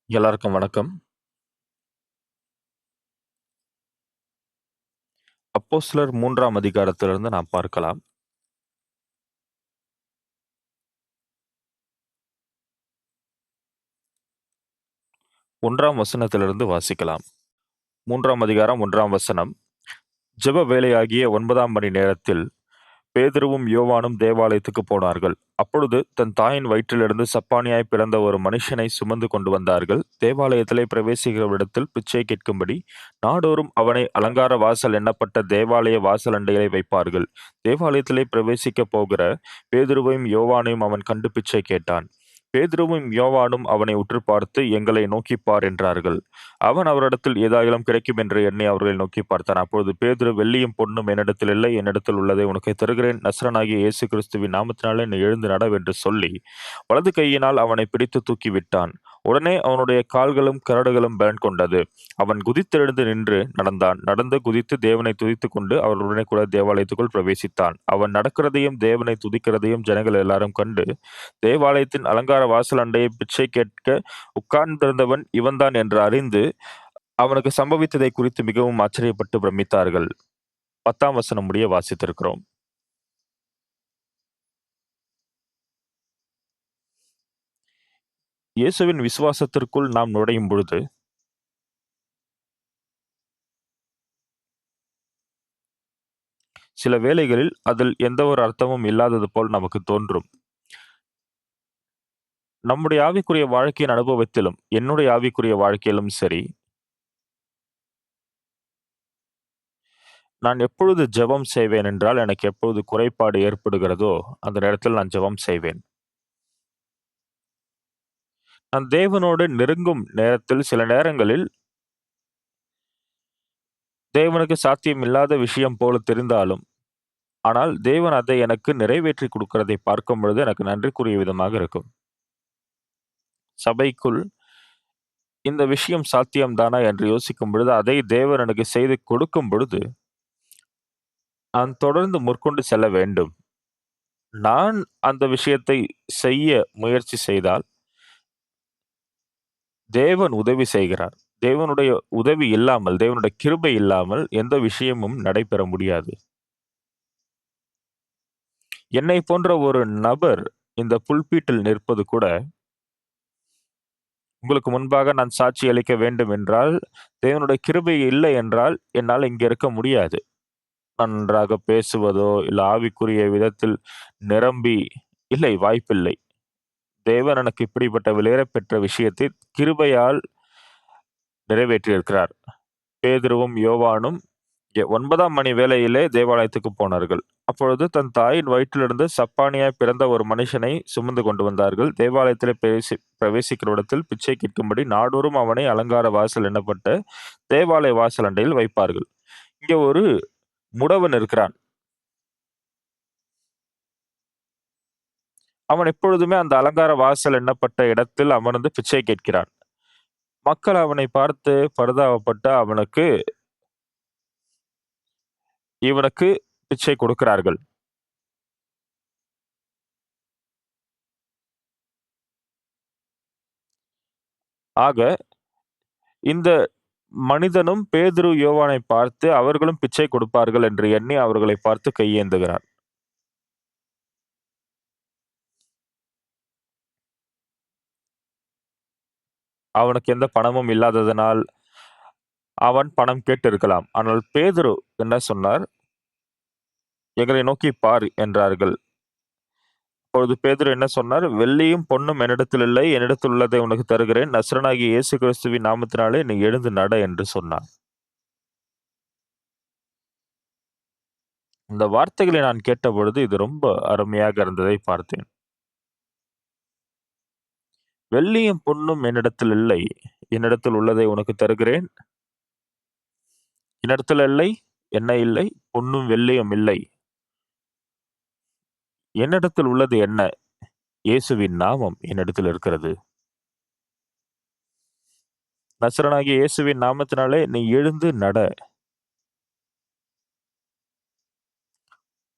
எல்லாருக்கும் வணக்கம். அப்போஸ்தலர் 3ஆம் அதிகாரத்திலிருந்து நாம் பார்க்கலாம். 1ஆம் வசனத்திலிருந்து வாசிக்கலாம். 3ஆம் அதிகாரம் 1ஆம் வசனம். ஜெப வேளையாகிய 9ஆம் மணி நேரத்தில் பேதுருவும் யோவானும் தேவாலயத்துக்குப் போனார்கள். அப்பொழுது தன் தாயின் வயிற்றிலிருந்து சப்பாணியாய்ப் பிறந்த ஒரு மனுஷனைச் சுமந்து கொண்டு வந்தார்கள். தேவாலயத்திலே பிரவேசிக்கிறவிடத்தில் பிச்சை கேட்கும்படி நாடோறும் அவனை அலங்கார வாசல் எண்ணப்பட்ட தேவாலய வாசலண்டையிலே வைப்பார்கள். தேவாலயத்திலே பிரவேசிக்கப் போகிற பேதுருவையும் யோவானையும் அவன் கண்டு பிச்சை கேட்டான். பேதுருவும் யோவானும் அவனை உற்றுப் பார்த்து, எங்களை நோக்கிப் பார் என்றார்கள். அவன் அவரிடத்தில் ஏதாகிலும் கிடைக்கும் என்று எண்ணி அவர்களை நோக்கிப் பார்த்தான். அப்பொழுது பேதுரு, வெள்ளியும் பொன்னும் என்னிடத்தில் இல்லை, என்னிடத்தில் உள்ளதை உனக்குத் தருகிறேன். நசரனாகிய இயேசு கிறிஸ்துவின் நாமத்தினாலே நீ எழுந்து நட என்று சொல்லி வலது கையினால் அவனைப் பிடித்துத் தூக்கிவிட்டான். உடனே அவனுடைய கால்களும் கரடுகளும் பலன் கொண்டது. அவன் குதித்தெழுந்து நின்று நடந்தான். நடந்து குதித்து தேவனை துதித்துக் கொண்டு அவர்களுடனே கூட தேவாலயத்துக்குள் பிரவேசித்தான். அவன் நடக்கிறதையும் தேவனை துதிக்கிறதையும் ஜனங்கள் எல்லாரும் கண்டு, தேவாலயத்தின் அலங்கார வாசல் அண்டையை பிச்சை கேட்க உட்கார்ந்திருந்தவன் இவன்தான் என்று அறிந்து, அவனுக்கு சம்பவித்ததை குறித்து மிகவும் ஆச்சரியப்பட்டு பிரமித்தார்கள். 10ஆம் வசனம் முடிய வாசித்திருக்கிறோம். இயேசுவின் விசுவாசத்திற்குள் நாம் நுழையும் பொழுது, சில வேளைகளில் அதில் எந்த ஒரு அர்த்தமும் இல்லாதது போல் நமக்குத் தோன்றும். நம்முடைய ஆவிக்குரிய வாழ்க்கையின் அனுபவத்திலும், என்னுடைய ஆவிக்குரிய வாழ்க்கையிலும் சரி, நான் எப்பொழுது ஜெபம் செய்வேன் என்றால், எனக்கு எப்பொழுது குறைபாடு ஏற்படுகிறதோ, அந்த நேரத்தில் நான் ஜெபம் செய்வேன். நான் தேவனோடு நெருங்கும் நேரத்தில் சில நேரங்களில் தேவனுக்கு சாத்தியம் இல்லாத விஷயம் போல தெரிந்தாலும், ஆனால் தேவன் அதை எனக்கு நிறைவேற்றிக் கொடுக்கிறதை பார்க்கும் பொழுது எனக்கு நன்றிக்குரிய விதமாக இருக்கும். சபைக்குள் இந்த விஷயம் சாத்தியம் தானா என்று யோசிக்கும் பொழுது, அதை தேவன் எனக்கு செய்து கொடுக்கும் பொழுது, நான் தொடர்ந்து முற்கொண்டு செல்ல வேண்டும். நான் அந்த விஷயத்தை செய்ய முயற்சி செய்தால், தேவன் உதவி செய்கிறார். தேவனுடைய உதவி இல்லாமல், தேவனுடைய கிருபை இல்லாமல் எந்த விஷயமும் நடைபெற முடியாது. என்னைப் போன்ற ஒரு நபர் இந்த புல்பீட்டில் நிற்பது கூட, உங்களுக்கு முன்பாக நான் சாட்சி அளிக்க வேண்டும் என்றால், தேவனுடைய கிருபை இல்லை என்றால், என்னால் இங்க இருக்க முடியாது. நான் நன்றாக பேசுவதோ, இல்ல ஆவிக்குரிய விதத்தில் நிரம்பி இல்லை, வாய்ப்பில்லை. தேவன் எனக்கு இப்படிப்பட்ட விலையேறப்பெற்ற விஷயத்தை கிருபையால் நிறைவேற்றியிருக்கிறார். பேதுருவும் யோவானும் 9ஆம் மணி வேளையிலே தேவாலயத்துக்குப் போனார்கள். அப்பொழுது தன் தாயின் வயிற்றிலிருந்து சப்பாணியாய் பிறந்த ஒரு மனுஷனை சுமந்து கொண்டு வந்தார்கள். தேவாலயத்திலே பிரவேசிக்கிற இடத்தில் பிச்சை கேட்கும்படி நாடோறும் அவனை அலங்கார வாசல் எண்ணப்பட்ட தேவாலய வாசல் அண்டையில் வைப்பார்கள். இங்க ஒரு முடவன் இருக்கிறான். அவன் எப்பொழுதுமே அந்த அலங்கார வாசல் எண்ணப்பட்ட இடத்தில் அமர்ந்து பிச்சை கேட்கிறான். மக்கள் அவனை பார்த்து பரிதாபப்பட்டு இவனுக்கு பிச்சை கொடுக்கிறார்கள். ஆக இந்த மனிதனும் பேதுரு, யோவானைப் பார்த்து அவர்களும் பிச்சை கொடுப்பார்கள் என்று எண்ணி அவர்களைப் பார்த்து கையேந்துகிறான். அவனுக்கு எந்த பணமும் இல்லாததனால் அவன் பணம் கேட்டிருக்கலாம். ஆனால் பேதுரு என்ன சொன்னார்? "எங்களை நோக்கிப் பார்" என்றார்கள். அப்பொழுது பேதுரு என்ன சொன்னார்? "வெள்ளியும் பொன்னும் என்னிடத்தில் இல்லை. என்னிடத்தில் உள்ளதை உனக்குத் தருகிறேன். நசரனாகிய இயேசு கிறிஸ்துவின் நாமத்தினாலே நீ எழுந்து நட" என்று சொன்னார். இந்த வார்த்தைகளை நான் கேட்டபொழுது, இது ரொம்ப அருமையாக இருந்ததை பார்த்தேன். "வெள்ளியும் பொன்னும் என்னிடத்தில் இல்லை. என்னிடத்தில் உள்ளதை உனக்குத் தருகிறேன். என்னிடத்தில் இல்லை, என்ன இல்லை? பொன்னும் வெள்ளியும் இல்லை. என்னிடத்தில் உள்ளது என்ன? இயேசுவின் நாமம் என்னிடத்தில் இருக்கிறது. நசரனாகிய இயேசுவின் நாமத்தினாலே நீ எழுந்து நட."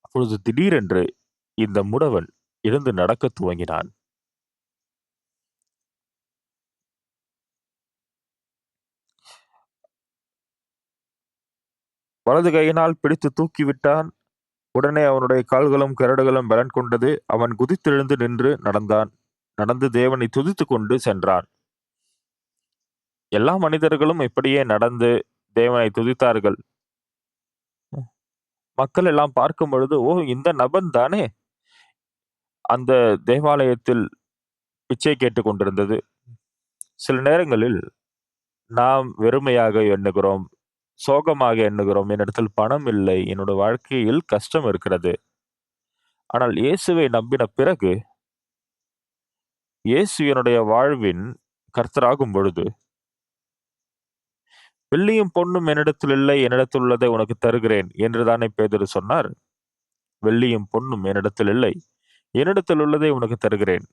அப்பொழுது திடீரென்று இந்த முடவன் எழுந்து நடக்கத் துவங்கினான். வலது கையினால் பிடித்து தூக்கிவிட்டான். உடனே அவனுடைய கால்களும் கரடுகளும் பலன் கொண்டது. அவன் குதித்தெழுந்து நின்று நடந்தான். நடந்து தேவனை துதித்துக் கொண்டு சென்றான். எல்லா மனிதர்களும் இப்படியே நடந்து தேவனை துதித்தார்கள். மக்கள் எல்லாம் பார்க்கும் பொழுது, ஓ, இந்த நபன் தானே அந்த தேவாலயத்தில் பிச்சை கேட்டுக் கொண்டிருந்தது. சில நேரங்களில் நாம் வெறுமையாக எண்ணுகிறோம், சோகமாக எண்ணுகிறோம். என்னிடத்தில் பணம் இல்லை, என்னோட வாழ்க்கையில் கஷ்டம் இருக்கிறது. ஆனால் இயேசுவை நம்பின பிறகு, இயேசு என்னுடைய வாழ்வின் கர்த்தராகும் பொழுது, வெள்ளியும் பொன்னும் என்னிடத்தில் இல்லை, என்னிடத்தில் உள்ளதை உனக்கு தருகிறேன் என்றுதானே பேதுரு சொன்னார். வெள்ளியும் பொன்னும் என்னிடத்தில் இல்லை, என்னிடத்தில் உள்ளதை உனக்கு தருகிறேன்.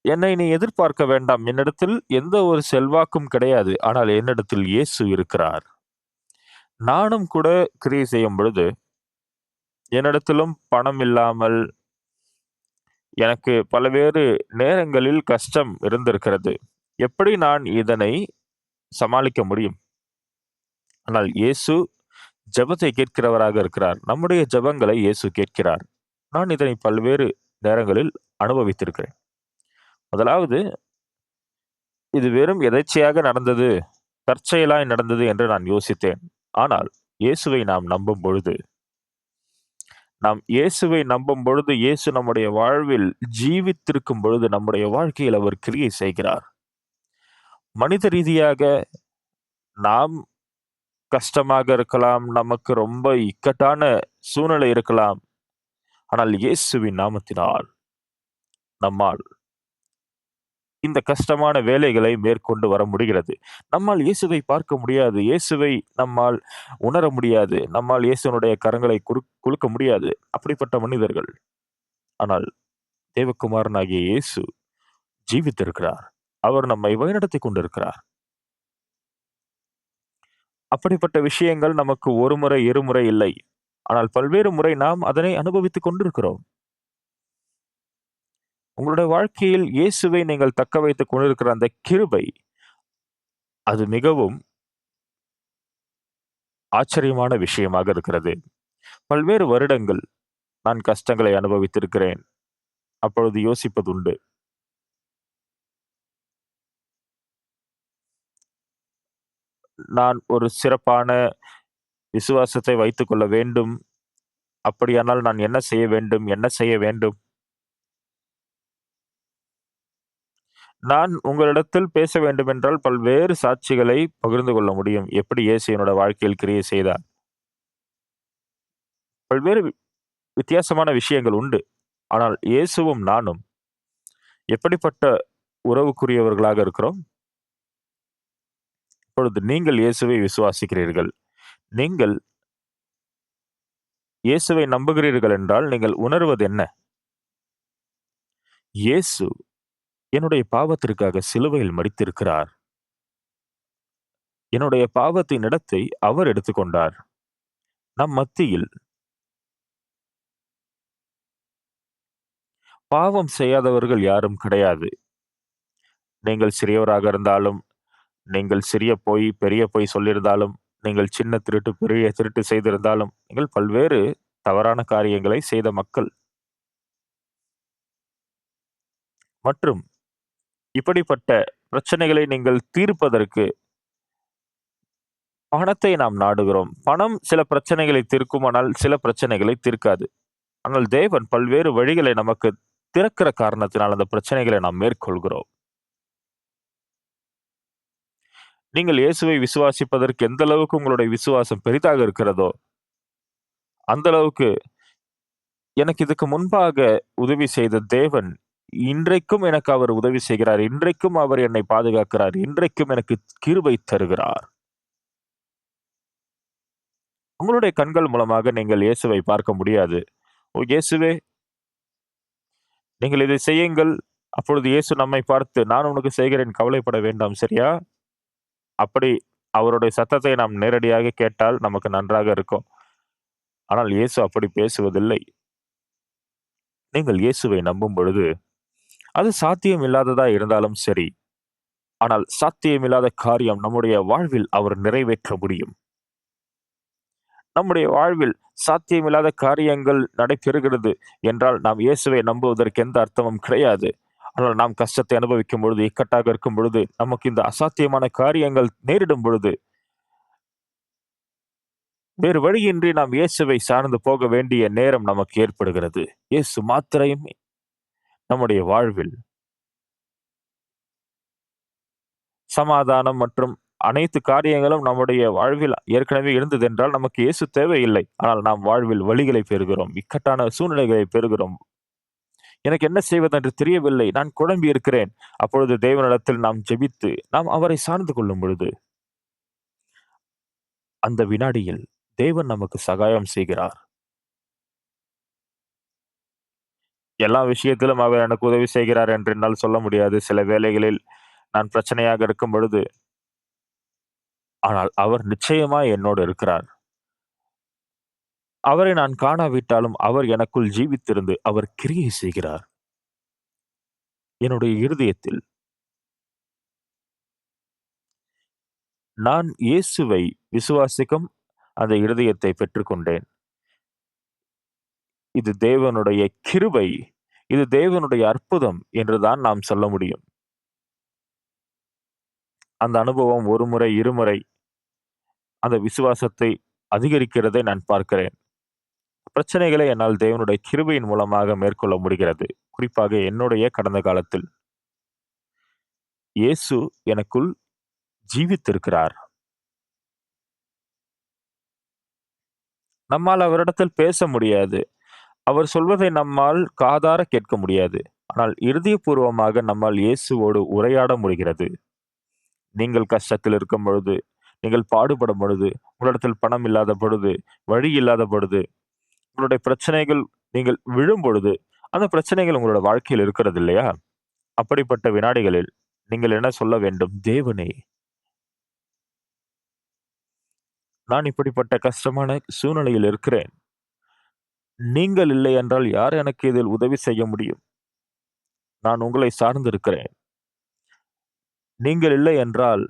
என்னை நீ எதிர்பார்க்க வேண்டாம். என்னிடத்தில் எந்த ஒரு செல்வாக்கும் கிடையாது. ஆனால் என்னிடத்தில் இயேசு இருக்கிறார். நானும் கூட கிரியை செய்யும் பொழுது, என்னிடத்திலும் பணம் இல்லாமல் எனக்கு பல்வேறு நேரங்களில் கஷ்டம் இருந்திருக்கிறது. எப்படி நான் இதனை சமாளிக்க முடியும்? ஆனால் இயேசு ஜெபத்தை கேட்கிறவராக இருக்கிறார். நம்முடைய ஜெபங்களை இயேசு கேட்கிறார். நான் இதனை பல்வேறு நேரங்களில் அனுபவித்திருக்கிறேன். முதலாவது, இது வெறும் எதேச்சையாக நடந்தது, தற்செயலாய் நடந்தது என்று நான் யோசித்தேன். ஆனால் இயேசுவை நாம் நம்பும் பொழுது, இயேசு நம்முடைய வாழ்வில் ஜீவித்திருக்கும் பொழுது, நம்முடைய வாழ்க்கையில் அவர் கிரியை செய்கிறார். மனித ரீதியாக நாம் கஷ்டமாக இருக்கலாம், நமக்கு ரொம்ப இக்கட்டான சூழ்நிலை இருக்கலாம். ஆனால் இயேசுவின் நாமத்தினால் நம்மால் இந்த கஷ்டமான வேலைகளை மேற்கொண்டு வர முடிகிறது. நம்மால் இயேசுவை பார்க்க முடியாது. இயேசுவை நம்மால் உணர முடியாது. நம்மால் இயேசுவினுடைய கரங்களை குலுக்க முடியாது. அப்படிப்பட்ட மனிதர்கள். ஆனால் தேவகுமாரனாகிய இயேசு ஜீவித்திருக்கிறார். அவர் நம்மை வழிநடத்திக் கொண்டிருக்கிறார். அப்படிப்பட்ட விஷயங்கள் நமக்கு ஒரு முறை, இருமுறை இல்லை. ஆனால் பல்வேறு முறை நாம் அதனை அனுபவித்துக் கொண்டிருக்கிறோம். உங்களுடைய வாழ்க்கையில் இயேசுவை நீங்கள் தக்க வைத்துக் கொண்டிருக்கிற அந்த கிருபை, அது மிகவும் ஆச்சரியமான விஷயமாக இருக்கிறது. பல்வேறு வருடங்கள் நான் கஷ்டங்களை அனுபவித்திருக்கிறேன். அப்பொழுது யோசிப்பதுண்டு. நான் ஒரு சிறப்பான விசுவாசத்தை வைத்துக் கொள்ள வேண்டும். அப்படியானால் நான் என்ன செய்ய வேண்டும்? என்ன செய்ய வேண்டும்? நான் உங்களிடத்தில் பேச வேண்டுமென்றால் பல்வேறு சாட்சிகளை பகிர்ந்து கொள்ள முடியும். எப்படி இயேசு என்னோட வாழ்க்கையில் கிரியை செய்தார். பல்வேறு வித்தியாசமான விஷயங்கள் உண்டு. ஆனால் இயேசுவும் நானும் எப்படிப்பட்ட உறவுக்குரியவர்களாக இருக்கிறோம்? இப்பொழுது நீங்கள் இயேசுவை விசுவாசிக்கிறீர்கள். நீங்கள் இயேசுவை நம்புகிறீர்கள் என்றால் நீங்கள் உணர்வது என்ன? இயேசு என்னுடைய பாவத்திற்காக சிலுவையில் மரித்திருக்கிறார். என்னுடைய பாவத்தின் இடத்தை அவர் எடுத்துக்கொண்டார். நம் மத்தியில் பாவம் செய்யாதவர்கள் யாரும் கிடையாது. நீங்கள் சிறியவராக இருந்தாலும், நீங்கள் சிறிய பொய், பெரிய பொய் சொல்லியிருந்தாலும், நீங்கள் சின்ன திருட்டு, பெரிய திருட்டு செய்திருந்தாலும், நீங்கள் பல்வேறு தவறான காரியங்களை செய்த மக்கள். மற்றும் இப்படிப்பட்ட பிரச்சனைகளை நீங்கள் தீர்ப்பதற்கு பணத்தை நாம் நாடுகிறோம். பணம் சில பிரச்சனைகளை தீர்க்கும், ஆனால் சில பிரச்சனைகளை தீர்க்காது. ஆனால் தேவன் பல்வேறு வழிகளை நமக்கு திறக்கிற காரணத்தினால் அந்த பிரச்சனைகளை நாம் மேற்கொள்கிறோம். நீங்கள் இயேசுவை விசுவாசிப்பதற்கு எந்த அளவுக்கு உங்களுடைய விசுவாசம் பெரிதாக இருக்கிறதோ, அந்த அளவுக்கு எனக்கு இதுக்கு முன்பாக உதவி செய்த தேவன் இன்றைக்கும் எனக்கு அவர் உதவி செய்கிறார். இன்றைக்கும் அவர் என்னை பாதுகாக்கிறார். இன்றைக்கும் எனக்கு கிருபை தருகிறார். உங்களுடைய கண்கள் மூலமாக நீங்கள் இயேசுவை பார்க்க முடியாது. ஓ இயேசுவே, நீங்கள் இதை செய்யுங்கள். அப்பொழுது இயேசு நம்மை பார்த்து, நான் உனக்கு செய்கிறேன், கவலைப்பட வேண்டாம், சரியா? அப்படி அவருடைய சத்தத்தை நாம் நேரடியாக கேட்டால் நமக்கு நன்றாக இருக்கும். ஆனால் இயேசு அப்படி பேசுவதில்லை. நீங்கள் இயேசுவை நம்பும் பொழுது, அது சாத்தியம் இல்லாததா இருந்தாலும் சரி, ஆனால் சாத்தியமில்லாத காரியம் நம்முடைய வாழ்வில் அவர் நிறைவேற்ற முடியும். நம்முடைய வாழ்வில் சாத்தியமில்லாத காரியங்கள் நடைபெறுகிறது என்றால், நாம் இயேசுவை நம்புவதற்கு எந்த அர்த்தமும் கிடையாது. ஆனால் நாம் கஷ்டத்தை அனுபவிக்கும் பொழுது, இக்கட்டாக இருக்கும் பொழுது, நமக்கு இந்த அசாத்தியமான காரியங்கள் நேரிடும் பொழுது, வேறு வழியின்றி நாம் இயேசுவை சார்ந்து போக வேண்டிய நேரம் நமக்கு ஏற்படுகிறது. இயேசு மாத்திரையுமே நம்முடைய வாழ்வில் சமாதானம் மற்றும் அனைத்து காரியங்களும் நம்முடைய வாழ்வில் ஏற்கனவே இருந்ததென்றால், நமக்கு இயேசு தேவையில்லை. ஆனால் நாம் வாழ்வில் வலிகளை பெறுகிறோம். இக்கட்டான சூழ்நிலைகளை பெறுகிறோம். எனக்கு என்ன செய்வதென்று தெரியவில்லை. நான் குழம்பி இருக்கிறேன். அப்பொழுது தேவனிடத்தில் நாம் ஜெபித்து, நாம் அவரை சார்ந்து கொள்ளும் பொழுது, அந்த வினாடியில் தேவன் நமக்கு சகாயம் செய்கிறார். எல்லா விஷயத்திலும் அவர் எனக்கு உதவி செய்கிறார் என்று என்னால் சொல்ல முடியாது. சில வேளைகளில் நான் பிரச்சனையாக இருக்கும் பொழுது, ஆனால் அவர் நிச்சயமாய் என்னோடு இருக்கிறார். அவரை நான் காணாவிட்டாலும் அவர் எனக்குள் ஜீவித்திருந்து அவர் கிரியை செய்கிறார். என்னுடைய இருதயத்தில் நான் இயேசுவை விசுவாசிக்கும் அந்த இருதயத்தை பெற்றுக்கொண்டேன். இது தேவனுடைய கிருபை. இது தேவனுடைய அற்புதம் என்றுதான் நாம் சொல்ல முடியும். அந்த அனுபவம் ஒரு முறை, இருமுறை அந்த விசுவாசத்தை அதிகரிக்கிறதை நான் பார்க்கிறேன். பிரச்சனைகளை என்னால் தேவனுடைய கிருபையின் மூலமாக மேற்கொள்ள முடிகிறது. குறிப்பாக என்னுடைய கடந்த காலத்தில் இயேசு எனக்குள் ஜீவித்திருக்கிறார். நம்மால் அவரிடத்தில் பேச முடியாது. அவர் சொல்வதை நம்மால் காதார கேட்க முடியாது. ஆனால் இருதயபூர்வமாக நம்மால் இயேசுவோடு உரையாட முடிகிறது. நீங்கள் கஷ்டத்தில் இருக்கும் பொழுது, நீங்கள் பாடுபடும் பொழுது, உங்களிடத்தில் பணம் இல்லாத பொழுது, வழி இல்லாத பொழுது, உங்களுடைய பிரச்சனைகள் நீங்கள் விழும் பொழுது, அந்த பிரச்சனைகள் உங்களோட வாழ்க்கையில் இருக்கிறது இல்லையா? அப்படிப்பட்ட வினாடிகளில் நீங்கள் என்ன சொல்ல வேண்டும்? தேவனே, நான் இப்படிப்பட்ட கஷ்டமான சூழ்நிலையில் இருக்கிறேன். நீங்கள் இல்லை என்றால் யார் எனக்கு இதில் உதவி செய்ய முடியும்? நான் உங்களை சார்ந்து இருக்கிறேன். நீங்கள் இல்லை என்றால்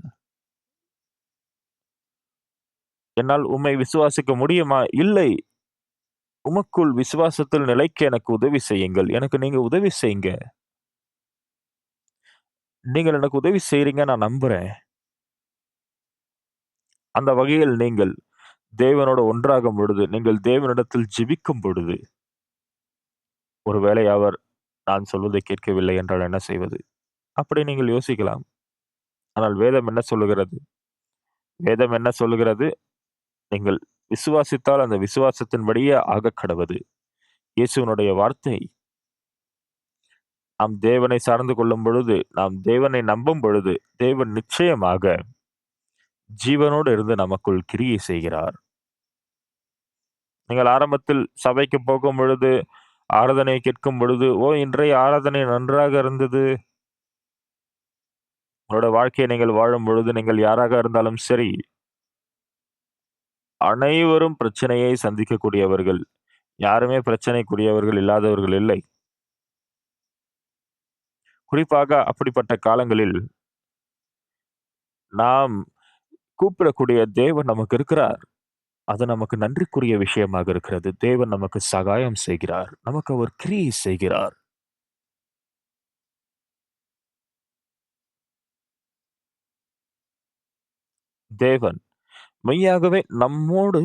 என்னால் உம்மை விசுவாசிக்க முடியுமா? இல்லை. உமக்குள் விசுவாசத்தில் நிலைக்க எனக்கு உதவி செய்யுங்கள். எனக்கு நீங்க உதவி செய்யுங்க. நீங்கள் எனக்கு உதவி செய்றீங்க நான் நம்புறேன். அந்த வகையில் நீங்கள் தேவனோடு ஒன்றாகும் பொழுது, நீங்கள் தேவனிடத்தில் ஜெபிக்கும் பொழுது, ஒருவேளை அவர் நான் சொல்வதை கேட்கவில்லை என்றால் என்ன செய்வது? அப்படி நீங்கள் யோசிக்கலாம். ஆனால் வேதம் என்ன சொல்லுகிறது? வேதம் என்ன சொல்லுகிறது? நீங்கள் விசுவாசித்தால் அந்த விசுவாசத்தின்படியே ஆகக்கடவது. இயேசுவினுடைய வார்த்தை, நாம் தேவனை சார்ந்து கொள்ளும் பொழுது, நாம் தேவனை நம்பும் பொழுது, தேவன் நிச்சயமாக ஜீவனோடு இருந்து நமக்குள் கிரியை செய்கிறார். நீங்கள் ஆரம்பத்தில் சபைக்கு போகும் பொழுது, ஆராதனை கேட்கும் பொழுது, "ஓ! இன்றைய ஆராதனை நன்றாக இருந்தது." உங்களோட வாழ்க்கையை நீங்கள் வாழும் பொழுது, நீங்கள் யாராக இருந்தாலும் சரி, அனைவரும் பிரச்சனையை சந்திக்கக்கூடியவர்கள். யாருமே பிரச்சனைக்குரியவர்கள் இல்லாதவர்கள் இல்லை. குறிப்பாக அப்படிப்பட்ட காலங்களில், நாம் கூப்பிடக்கூடிய தேவன் நமக்கு இருக்கிறார். அது நமக்கு நன்றிக்குரிய விஷயமாக இருக்கிறது. தேவன் நமக்கு சகாயம் செய்கிறார். நமக்கு அவர் கிரியை செய்கிறார். தேவன் மெய்யாகவே நம்மோடு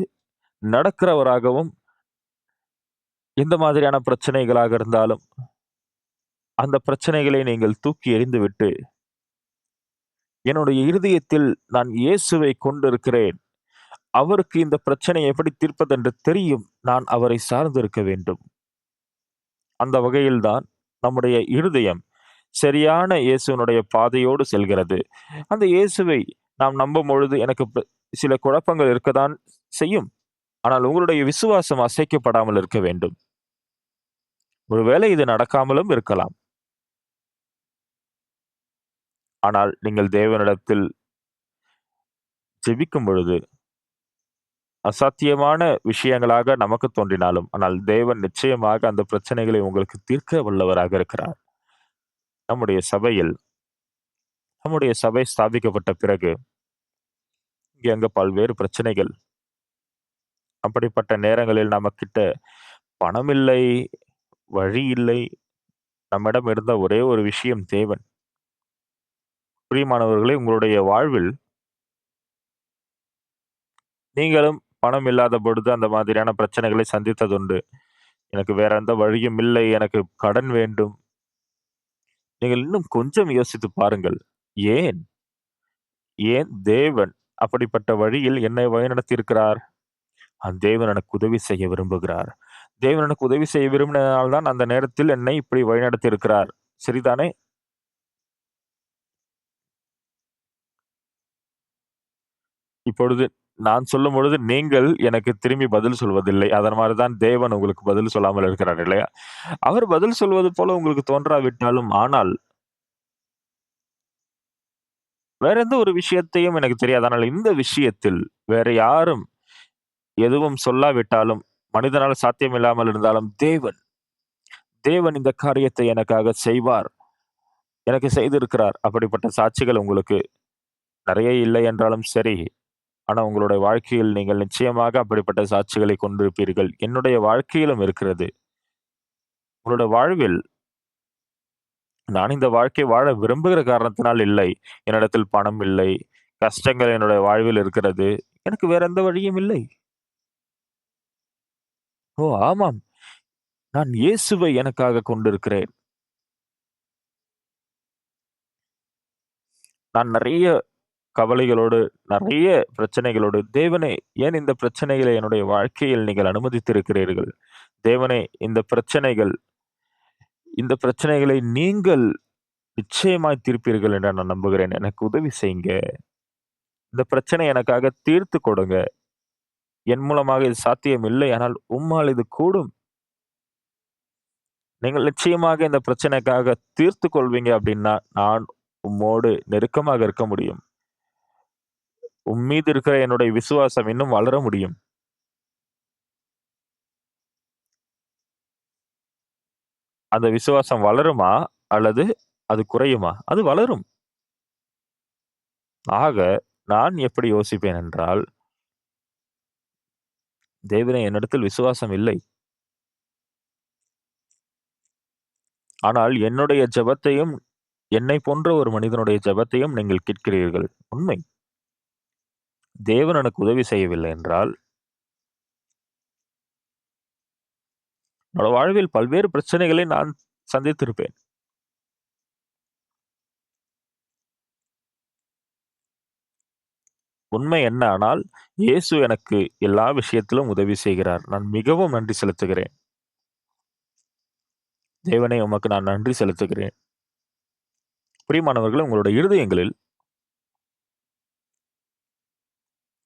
நடக்கிறவராகவும், எந்த மாதிரியான பிரச்சனைகளாக இருந்தாலும், அந்த பிரச்சனைகளை நீங்கள் தூக்கி எறிந்துவிட்டு, என்னுடைய இருதயத்தில் நான் இயேசுவை கொண்டிருக்கிறேன். அவருக்கு இந்த பிரச்சனையை எப்படி தீர்ப்பதென்று தெரியும். நான் அவரை சார்ந்து இருக்க வேண்டும். அந்த வகையில் தான் நம்முடைய இருதயம் சரியான இயேசுவினுடைய பாதையோடு செல்கிறது. அந்த இயேசுவை நாம் நம்பும் பொழுது எனக்கு சில குழப்பங்கள் இருக்கத்தான் செய்யும். ஆனால் உங்களுடைய விசுவாசம் அசைக்கப்படாமல் இருக்க வேண்டும். ஒருவேளை இது நடக்காமலும் இருக்கலாம். ஆனால் நீங்கள் தேவனிடத்தில் ஜெபிக்கும் பொழுது, அசாத்தியமான விஷயங்களாக நமக்கு தோன்றினாலும், ஆனால் தேவன் நிச்சயமாக அந்த பிரச்சனைகளை உங்களுக்கு தீர்க்க வல்லவராக இருக்கிறார். நம்முடைய சபையில் நம்முடைய சபை ஸ்தாபிக்கப்பட்ட பிறகு, இங்கே அங்க பல்வேறு பிரச்சனைகள் அப்படிப்பட்ட நேரங்களில் நம்மகிட்ட பணம் இல்லை, வழி இல்லை. நம்மிடம் இருந்த ஒரே ஒரு விஷயம் தேவன். பிரியமானவர்களே, உங்களுடைய வாழ்வில் நீங்களும் பணம் இல்லாத பொழுது அந்த மாதிரியான பிரச்சனைகளை சந்தித்ததுண்டு. எனக்கு வேற எந்த வழியும் இல்லை. எனக்கு கடன் வேண்டும். நீங்கள் இன்னும் கொஞ்சம் யோசித்து பாருங்கள். ஏன்? ஏன் தேவன் அப்படிப்பட்ட வழியில் என்னை வழிநடத்தியிருக்கிறார்? தேவன் எனக்கு உதவி செய்ய விரும்புகிறார். தேவன் எனக்கு உதவி செய்ய விரும்பினதால் தான் அந்த நேரத்தில் என்னை இப்படி வழிநடத்தியிருக்கிறார். சரிதானே? இப்பொழுது நான் சொல்லும்பொழுது நீங்கள் எனக்கு திரும்பி பதில் சொல்வதில்லை. அதன் மாரி தான் தேவன் உங்களுக்கு பதில் சொல்லாமல் இருக்கிறார் இல்லையா? அவர் பதில் சொல்வது போல உங்களுக்கு தோன்றாவிட்டாலும், ஆனால் வேற எந்த ஒரு விஷயத்தையும் எனக்கு தெரியாது. ஆனால் இந்த விஷயத்தில் வேற யாரும் எதுவும் சொல்லாவிட்டாலும், மனிதனால் சாத்தியமில்லாமல் இருந்தாலும், தேவன் இந்த காரியத்தை எனக்காக செய்வார். எனக்கு செய்திருக்கிறார். அப்படிப்பட்ட சாட்சிகள் உங்களுக்கு நெறைய இல்லை என்றாலும் சரி, ஆனா உங்களுடைய வாழ்க்கையில் நீங்கள் நிச்சயமாக அப்படிப்பட்ட சாட்சிகளை கொண்டிருப்பீர்கள். என்னுடைய வாழ்க்கையிலும் இருக்கிறது. உங்களோட வாழ்வில் நான் இந்த வாழ்க்கை வாழ விரும்புகிற காரணத்தினால் இல்லை. என்னிடத்தில் பணம் இல்லை. கஷ்டங்கள் என்னுடைய வாழ்வில் இருக்கிறது. எனக்கு வேற எந்த வழியும் இல்லை. ஓ! ஆமாம். நான் இயேசுவை எனக்காக கொண்டிருக்கிறேன். நான் நெறைய கவலைகளோடு, நெறைய பிரச்சனைகளோடு, தேவனே ஏன் இந்த பிரச்சனைகளை என்னுடைய வாழ்க்கையில் நீங்கள் அனுமதித்திருக்கிறீர்கள்? தேவனே இந்த பிரச்சனைகளை நீங்கள் நிச்சயமாய் தீர்ப்பீர்கள் என்று நான் நம்புகிறேன். எனக்கு உதவி செய்யுங்க. இந்த பிரச்சனை எனக்காக தீர்த்து கொடுங்க. என் மூலமாக இது சாத்தியம் இல்லை. ஆனால் உம்மால் இது கூடும். நீங்கள் நிச்சயமாக இந்த பிரச்சனைக்காக தீர்த்துக் கொள்வீங்க அப்படின்னா, நான் உம்மோடு நெருக்கமாக இருக்க முடியும். உம்மீது இருக்கிற என்னுடைய விசுவாசம் இன்னும் வளர முடியும். அந்த விசுவாசம் வளருமா? அல்லது அது குறையுமா? அது வளரும். ஆக நான் எப்படி யோசிப்பேன் என்றால், தேவனே என்னிடத்தில் விசுவாசம் இல்லை. ஆனால் என்னுடைய ஜெபத்தையும், என்னைப் போன்ற ஒரு மனிதனுடைய ஜெபத்தையும் நீங்கள் கேட்கிறீர்கள். உண்மை. தேவன் எனக்கு உதவி செய்யவில்லை என்றால், என்னோட வாழ்வில் பல்வேறு பிரச்சனைகளை நான் சந்தித்திருப்பேன். உண்மை என்ன ஆனால், இயேசு எனக்கு எல்லா விஷயத்திலும் உதவி செய்கிறார். நான் மிகவும் நன்றி செலுத்துகிறேன். தேவனே உமக்கு நான் நன்றி செலுத்துகிறேன். பிரியமானவர்களே, உங்களுடைய இருதயங்களில்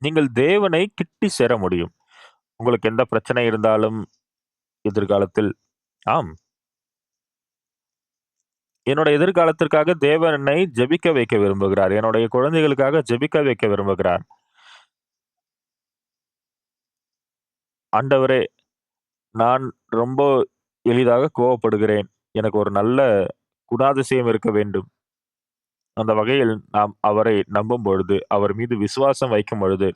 நீங்கள் தேவனை கிட்டி சேர முடியும். உங்களுக்கு எந்த பிரச்சனை இருந்தாலும் எதிர்காலத்தில் ஆம். என்னோட எதிர்காலத்திற்காக தேவன் என்னை ஜெபிக்க வைக்க விரும்புகிறார். என்னுடைய குழந்தைகளுக்காக ஜெபிக்க வைக்க விரும்புகிறார். ஆண்டவரே, நான் ரொம்ப எளிதாக கோவப்படுகிறேன். எனக்கு ஒரு நல்ல குணாதிசயம் இருக்க வேண்டும். அந்த வகையில் நாம் அவரை நம்பும் பொழுது, அவர் மீது விசுவாசம் வைக்கும் பொழுது,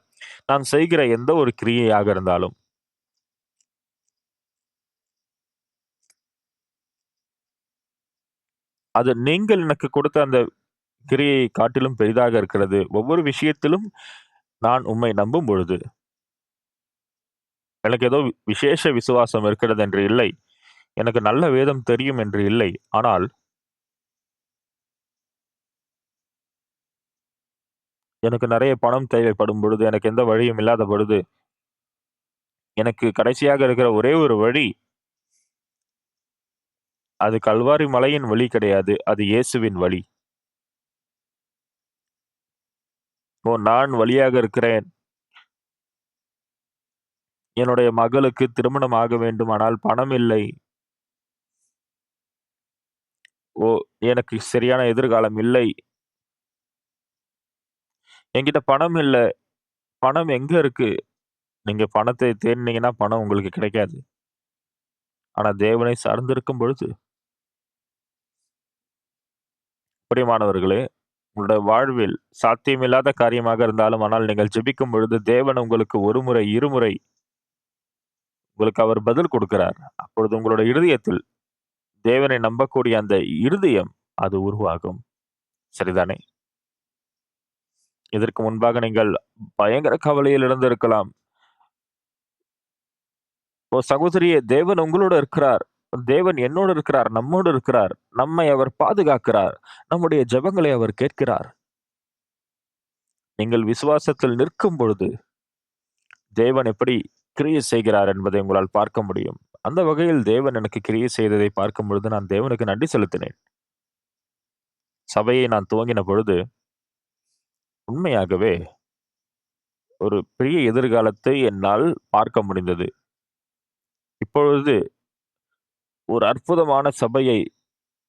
நான் செய்கிற எந்த ஒரு கிரியையாக இருந்தாலும், அது நீங்கள் எனக்கு கொடுத்த அந்த கிரியை காட்டிலும் பெரிதாக இருக்கிறது. ஒவ்வொரு விஷயத்திலும் நான் உம்மை நம்பும் பொழுது, எனக்கு ஏதோ விசேஷ விசுவாசம் இருக்கிறது என்று இல்லை. எனக்கு நல்ல வேதம் தெரியும் என்று இல்லை. ஆனால், எனக்கு நெறைய பணம் தேவைப்படும் பொழுது, எனக்கு எந்த வழியும் இல்லாத பொழுது, எனக்கு கடைசியாக இருக்கிற ஒரே ஒரு வழி, அது கல்வாரி மலையின் வழி கிடையாது. அது இயேசுவின் வழி. "ஓ! நான் வழியாக இருக்கிறேன். என்னுடைய மகளுக்கு திருமணம் ஆக வேண்டும். ஆனால் பணம் இல்லை. ஓ! எனக்கு சரியான எதிர்காலம் இல்லை. என்கிட்ட பணம் இல்ல. பணம் எங்க இருக்கு?" நீங்க பணத்தை தேடினீங்கன்னா, பணம் உங்களுக்கு கிடைக்காது. ஆனா தேவனை சார்ந்திருக்கும் பொழுது, பிரியமானவர்களே, உங்களுடைய வாழ்வில் சாத்தியமில்லாத காரியமாக இருந்தாலும், ஆனால் நீங்கள் ஜெபிக்கும் பொழுது தேவன் உங்களுக்கு ஒரு முறை, இருமுறை உங்களுக்கு அவர் பதில் கொடுக்கிறார். அப்பொழுது உங்களுடைய இருதயத்தில் தேவனை நம்பக்கூடிய அந்த இருதயம் அது உருவாகும். சரிதானே? இதற்கு முன்பாக நீங்கள் பயங்கர கவலையில் இருந்திருக்கலாம். "ஓ சகோதரியே, தேவன் உங்களோடு இருக்கிறார். தேவன் என்னோடு இருக்கிறார். நம்மோடு இருக்கிறார். நம்மை அவர் பாதுகாக்கிறார். நம்முடைய ஜெபங்களை அவர் கேட்கிறார்." நீங்கள் விசுவாசத்தில் நிற்கும் பொழுது, தேவன் எப்படி கிரியை செய்கிறார் என்பதை உங்களால் பார்க்க முடியும். அந்த வகையில் தேவன் எனக்கு கிரியை செய்ததை பார்க்கும் பொழுது, நான் தேவனுக்கு நன்றி செலுத்தினேன். சபையை நான் துவங்கின பொழுது, உண்மையாகவே ஒரு பெரிய எதிர்காலத்தை என்னால் பார்க்க முடிந்தது. இப்பொழுது ஒரு அற்புதமான சபையை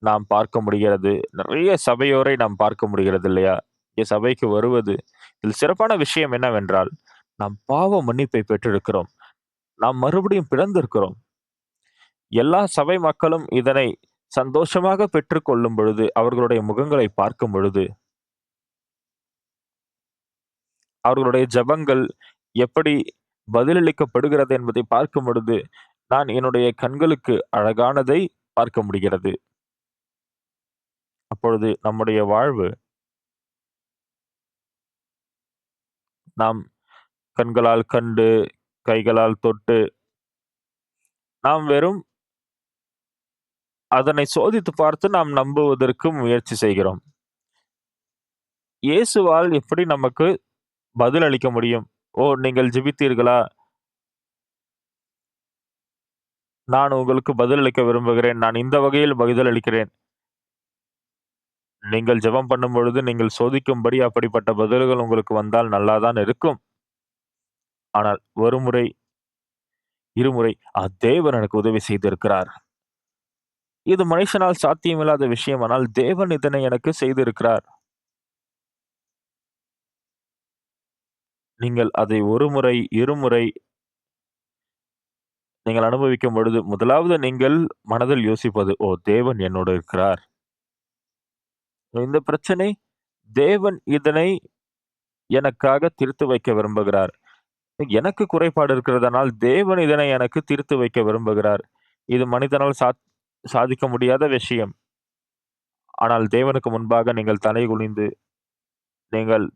நாம் பார்க்க முடிகிறது. நிறைய சபையோரை நாம் பார்க்க முடிகிறது இல்லையா? இங்கே சபைக்கு வருவது. இதில் சிறப்பான விஷயம் என்னவென்றால், நாம் பாவ மன்னிப்பை பெற்றிருக்கிறோம். நாம் மறுபடியும் பிறந்திருக்கிறோம். எல்லா சபை மக்களும் இதனை சந்தோஷமாக பெற்றுக்கொள்ளும் பொழுது, அவர்களுடைய முகங்களை பார்க்கும் பொழுது, அவர்களுடைய ஜெபங்கள் எப்படி பதிலளிக்கப்படுகிறது என்பதை பார்க்கும் பொழுது, நான் என்னுடைய கண்களுக்கு அழகானதை பார்க்க முடிகிறது. அப்பொழுது நம்முடைய வாழ்வு நாம் கண்களால் கண்டு, கைகளால் தொட்டு, நாம் வெறும் அதனை சோதித்து பார்த்து நாம் நம்புவதற்கு முயற்சி செய்கிறோம். இயேசுவால் எப்படி நமக்கு பதில் அளிக்க முடியும்? "ஓ! நீங்கள் ஜெபித்தீர்களா? நான் உங்களுக்கு பதிலளிக்க விரும்புகிறேன். நான் இந்த வகையில் பதிலளிக்கிறேன்." நீங்கள் ஜெபம் பண்ணும்பொழுது, நீங்கள் சோதிக்கும்படி அப்படிப்பட்ட பதில்கள் உங்களுக்கு வந்தால் நல்லா தான் இருக்கும். ஆனால் ஒரு முறை, இருமுறை தேவன் எனக்கு உதவி செய்திருக்கிறார். இது மனுஷனால் சாத்தியமில்லாத விஷயம். ஆனால் தேவன் இதனை எனக்கு செய்திருக்கிறார். நீங்கள் அதை ஒரு முறை, இருமுறை நீங்கள் அனுபவிக்கும் பொழுது, முதலாவது நீங்கள் மனதில் யோசிப்பது, "ஓ! தேவன் என்னோடு இருக்கிறார். இந்த பிரச்சனை தேவன் இதனை எனக்காக தீர்த்து வைக்க விரும்புகிறார். எனக்கு குறைபாடு இருக்கிறதனால் தேவன் இதனை எனக்கு தீர்த்து வைக்க விரும்புகிறார். இது மனிதனால் சாதிக்க முடியாத விஷயம். ஆனால் தேவனுக்கு முன்பாக நீங்கள் தலை குனிந்து, நீங்கள்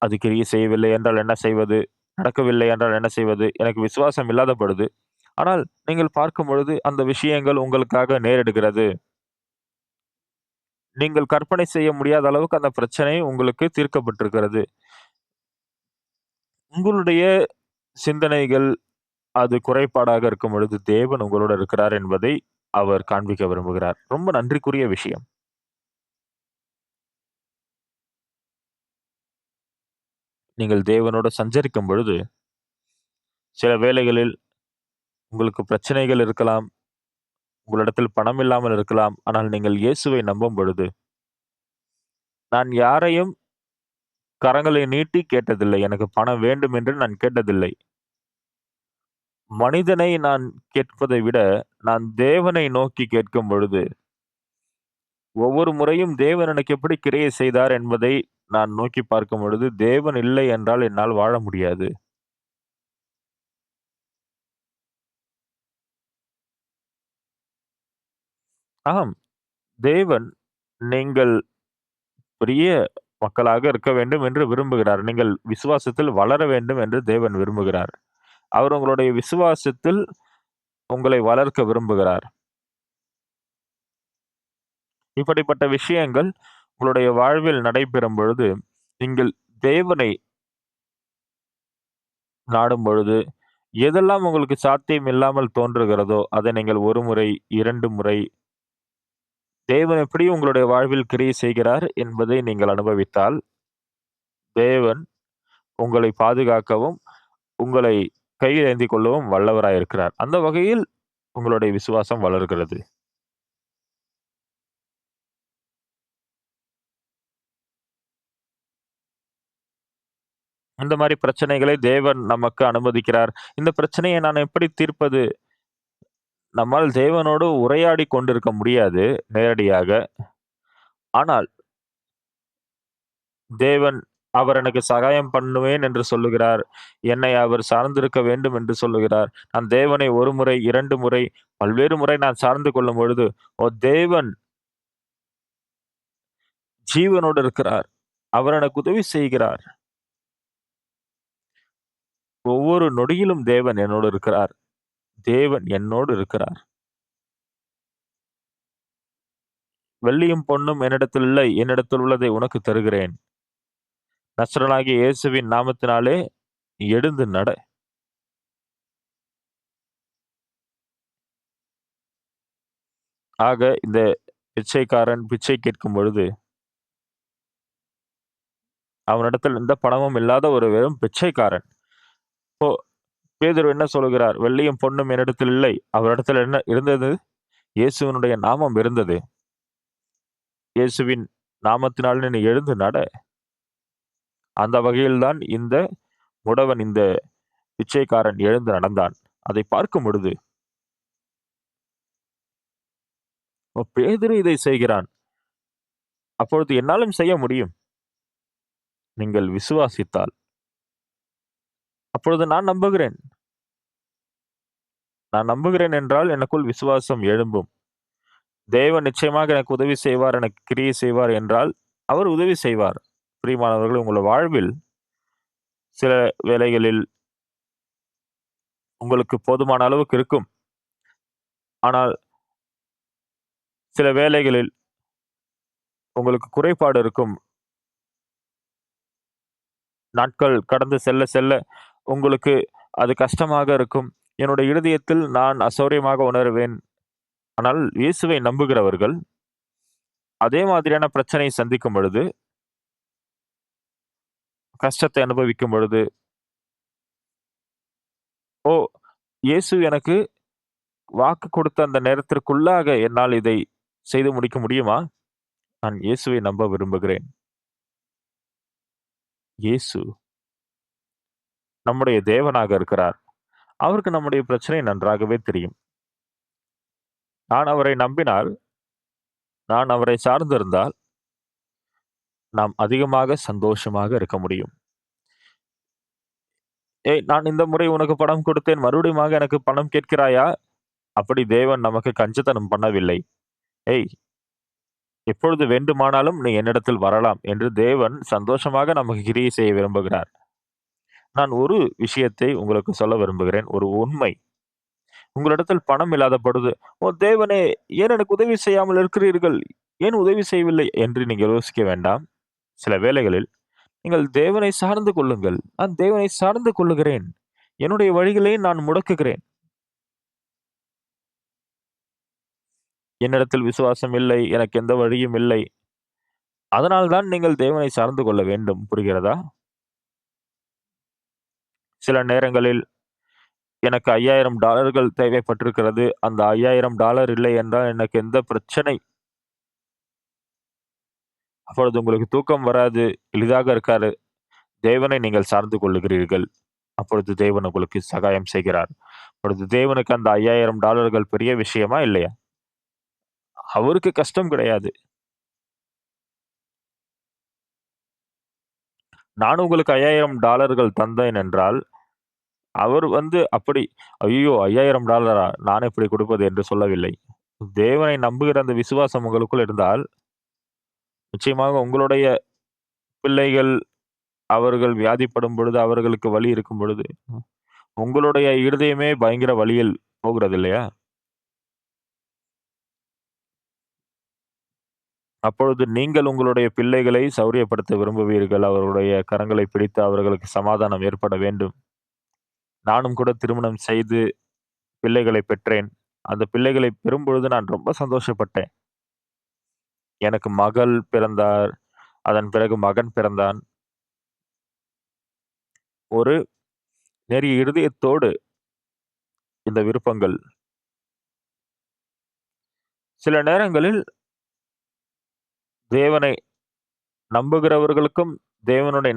அது கிரியை செய்யவில்லை என்றால் என்ன செய்வது? நடக்கவில்லை என்றால் என்ன செய்வது? எனக்கு விசுவாசம் இல்லாத பொழுது, ஆனால் நீங்கள் பார்க்கும் பொழுது அந்த விஷயங்கள் உங்களுக்காக நேரிடுகிறது. நீங்கள் கற்பனை செய்ய முடியாத அளவுக்கு அந்த பிரச்சனை உங்களுக்கு தீர்க்கப்பட்டிருக்கிறது. உங்களுடைய சிந்தனைகள் அது குறைபாடாக இருக்கும் பொழுது, தேவன் உங்களோடு இருக்கிறார் என்பதை அவர் காண்பிக்க விரும்புகிறார். ரொம்ப நன்றிக்குரிய விஷயம். நீங்கள் தேவனோடு சஞ்சரிக்கும் பொழுது, சில வேளைகளில் உங்களுக்கு பிரச்சனைகள் இருக்கலாம். உங்களிடத்தில் பணம் இல்லாமல் இருக்கலாம். ஆனால் நீங்கள் இயேசுவை நம்பும் பொழுது, நான் யாரையும் கரங்களை நீட்டி கேட்டதில்லை. எனக்கு பணம் வேண்டும் என்று நான் கேட்டதில்லை. மனிதனை நான் கேட்பதை விட, நான் தேவனை நோக்கி கேட்கும் பொழுது, ஒவ்வொரு முறையும் தேவன் எனக்கு எப்படி கிரியை செய்தார் என்பதை நான் நோக்கி பார்க்கும் பொழுது, தேவன் இல்லை என்றால் என்னால் வாழ முடியாது. ஆம், தேவன் நீங்கள் பெரிய மக்களாக இருக்க வேண்டும் என்று விரும்புகிறார். நீங்கள் விசுவாசத்தில் வளர வேண்டும் என்று தேவன் விரும்புகிறார். அவர் உங்களுடைய விசுவாசத்தில் உங்களை வளர்க்க விரும்புகிறார். இப்படிப்பட்ட விஷயங்கள் உங்களுடைய வாழ்வில் நடைபெறும் பொழுது, நீங்கள் தேவனை நாடும் பொழுது, எதெல்லாம் உங்களுக்கு சாத்தியம் இல்லாமல் தோன்றுகிறதோ, அதை நீங்கள் 1 முறை, 2 முறை தேவன் எப்படி உங்களுடைய வாழ்வில் கிரியை செய்கிறார் என்பதை நீங்கள் அனுபவித்தால், தேவன் உங்களை பாதுகாக்கவும், உங்களை கையில் ஏந்திக் கொள்ளவும் வல்லவராய் இருக்கிறார். அந்த வகையில் உங்களுடைய விசுவாசம் வளர்கிறது. இந்த மாரி பிரச்சனைகளை தேவன் நமக்கு அனுமதிக்கிறார். இந்த பிரச்சனையை நான் எப்படி தீர்ப்பது? நம்மால் தேவனோடு உரையாடிக் கொண்டிருக்க முடியாது நேரடியாக. ஆனால் தேவன் அவர் எனக்கு சகாயம் பண்ணுவேன் என்று சொல்லுகிறார். என்னை அவர் சார்ந்திருக்க வேண்டும் என்று சொல்லுகிறார். நான் தேவனை 1 முறை, 2 முறை, பல்வேறு முறை நான் சார்ந்து கொள்ளும் பொழுது, தேவன் ஜீவனோடு இருக்கிறார். அவர் எனக்கு உதவி செய்கிறார். ஒவ்வொரு நொடியிலும் தேவன் என்னோடு இருக்கிறார். தேவன் என்னோடு இருக்கிறார். வெள்ளியும் பொன்னும் என்னிடத்தில் இல்லை. என்னிடத்தில் உள்ளதை உனக்கு தருகிறேன். நசரேயனாகிய இயேசுவின் நாமத்தினாலே எழுந்து நட. ஆக இந்த பிச்சைக்காரன் பிச்சை கேட்கும் பொழுது, அவனிடத்தில் எந்த பணமும் இல்லாத ஒரு வெறும் பிச்சைக்காரன். இப்போ பேதுரு என்ன சொல்லுகிறார்? வெள்ளியும் பொன்னும் என்னிடத்தில் இல்லை. அவரிடத்தில் என்ன இருந்தது? இயேசுவினுடைய நாமம் இருந்தது. இயேசுவின் நாமத்தினாலே நீ எழுந்து நட. அந்த வகையில் தான் இந்த முடவன், இந்த பிச்சைக்காரன் எழுந்து நடந்தான். அதை பார்க்கும் பொழுது, பேதுரு இதை செய்கிறான். அப்பொழுது என்னாலும் செய்ய முடியும். நீங்கள் விசுவாசித்தால். அப்பொழுது நான் நம்புகிறேன். நான் நம்புகிறேன் என்றால் எனக்குள் விசுவாசம் எழும்பும். தேவன் நிச்சயமாக எனக்கு உதவி செய்வார், எனக்கு கிரியை செய்வார் என்றால், அவர் உதவி செய்வார். பிரியமானவர்களே, உங்கள் வாழ்வில் சில வேளைகளில் உங்களுக்கு போதுமான அளவுக்கு இருக்கும். ஆனால் சில வேளைகளில் உங்களுக்கு குறைபாடு இருக்கும். நாட்கள் கடந்து செல்ல செல்ல உங்களுக்கு அது கஷ்டமாக இருக்கும். என்னுடைய இருதயத்தில் நான் அசௌரியமாக உணருவேன். ஆனால் இயேசுவை நம்புகிறவர்கள் அதே மாதிரியான பிரச்சனையை சந்திக்கும் பொழுது, கஷ்டத்தை அனுபவிக்கும் பொழுது, "ஓ! இயேசு எனக்கு வாக்கு கொடுத்த அந்த நேரத்திற்குள்ளாக என்னால் இதை செய்து முடிக்க முடியுமா? நான் இயேசுவை நம்ப விரும்புகிறேன்." இயேசு நம்முடைய தேவனாக இருக்கிறார். அவருக்கு நம்முடைய பிரச்சனை நன்றாகவே தெரியும். நான் அவரை நம்பினால், நான் அவரை சார்ந்திருந்தால், நாம் அதிகமாக சந்தோஷமாக இருக்க முடியும். "ஏய், நான் இந்த முறை உனக்கு பணம் கொடுத்தேன். மறுபடியுமாக எனக்கு பணம் கேட்கிறாயா?" அப்படி தேவன் நமக்கு கஞ்சத்தனம் பண்ணவில்லை. "ஏய், எப்பொழுது வேண்டுமானாலும் நீ என்னிடத்தில் வரலாம்" என்று தேவன் சந்தோஷமாக நமக்கு கிரியை செய்ய விரும்புகிறார். நான் ஒரு விஷயத்தை உங்களுக்கு சொல்ல விரும்புகிறேன். ஒரு உண்மை. உங்களிடத்தில் பணம் இல்லாத பொழுது, தேவனே, ஏன் எனக்கு உதவி செய்யாமல் இருக்கிறீர்கள்? ஏன் உதவி செய்யவில்லை?" என்று நீங்கள் யோசிக்க வேண்டாம். சில வேளைகளில் நீங்கள் தேவனை சார்ந்து கொள்ளுங்கள். நான் தேவனை சார்ந்து கொள்ளுகிறேன். என்னுடைய வழிகளை நான் முடக்குகிறேன். என்னிடத்தில் விசுவாசம் இல்லை. எனக்கு எந்த வழியும் இல்லை. அதனால் தான் நீங்கள் தேவனை சார்ந்து கொள்ள வேண்டும். புரிகிறதா? சில நேரங்களில் எனக்கு $5000 தேவைப்பட்டிருக்கிறது. அந்த $5000 இல்லை என்றால் எனக்கு எந்த பிரச்சனை. அப்பொழுது உங்களுக்கு தூக்கம் வராது. எளிதாக இருக்காது. தேவனை நீங்கள் சார்ந்து கொள்ளுகிறீர்கள். அப்பொழுது தேவன் உங்களுக்கு சகாயம் செய்கிறார். அப்பொழுது தேவனுக்கு அந்த $5000 பெரிய விஷயமா? இல்லையா? அவருக்கு கஷ்டம் கிடையாது. நான் உங்களுக்கு $5000 தந்தேன் என்றால், அவர் அப்படி, "ஐயய்யோ! $5000 நான் எப்படி கொடுப்பது?" என்று சொல்லவில்லை. தேவனை நம்புகிற அந்த விசுவாசம் உங்களுக்குள் இருந்தால், நிச்சயமாக உங்களுடைய பிள்ளைகள், அவர்கள் வியாதிப்படும் பொழுது, அவர்களுக்கு வலி இருக்கும் பொழுது, உங்களுடைய இருதயமே பயங்கர வலியில் போகிறது இல்லையா? அப்பொழுது நீங்கள் உங்களுடைய பிள்ளைகளை சௌரியப்படுத்த விரும்புவீர்கள். அவர்களுடைய கரங்களை பிடித்து அவர்களுக்கு சமாதானம் ஏற்பட வேண்டும். நானும் கூட திருமணம் செய்து பிள்ளைகளை பெற்றேன். அந்த பிள்ளைகளை பெறும்பொழுது நான் ரொம்ப சந்தோஷப்பட்டேன். எனக்கு மகள் பிறந்தார். அதன் பிறகு மகன் பிறந்தான். ஒரு நெறிய இருதயத்தோடு இந்த விருப்பங்கள். சில நேரங்களில் தேவனை நம்புகிறவர்களுக்கும், தேவனுடைய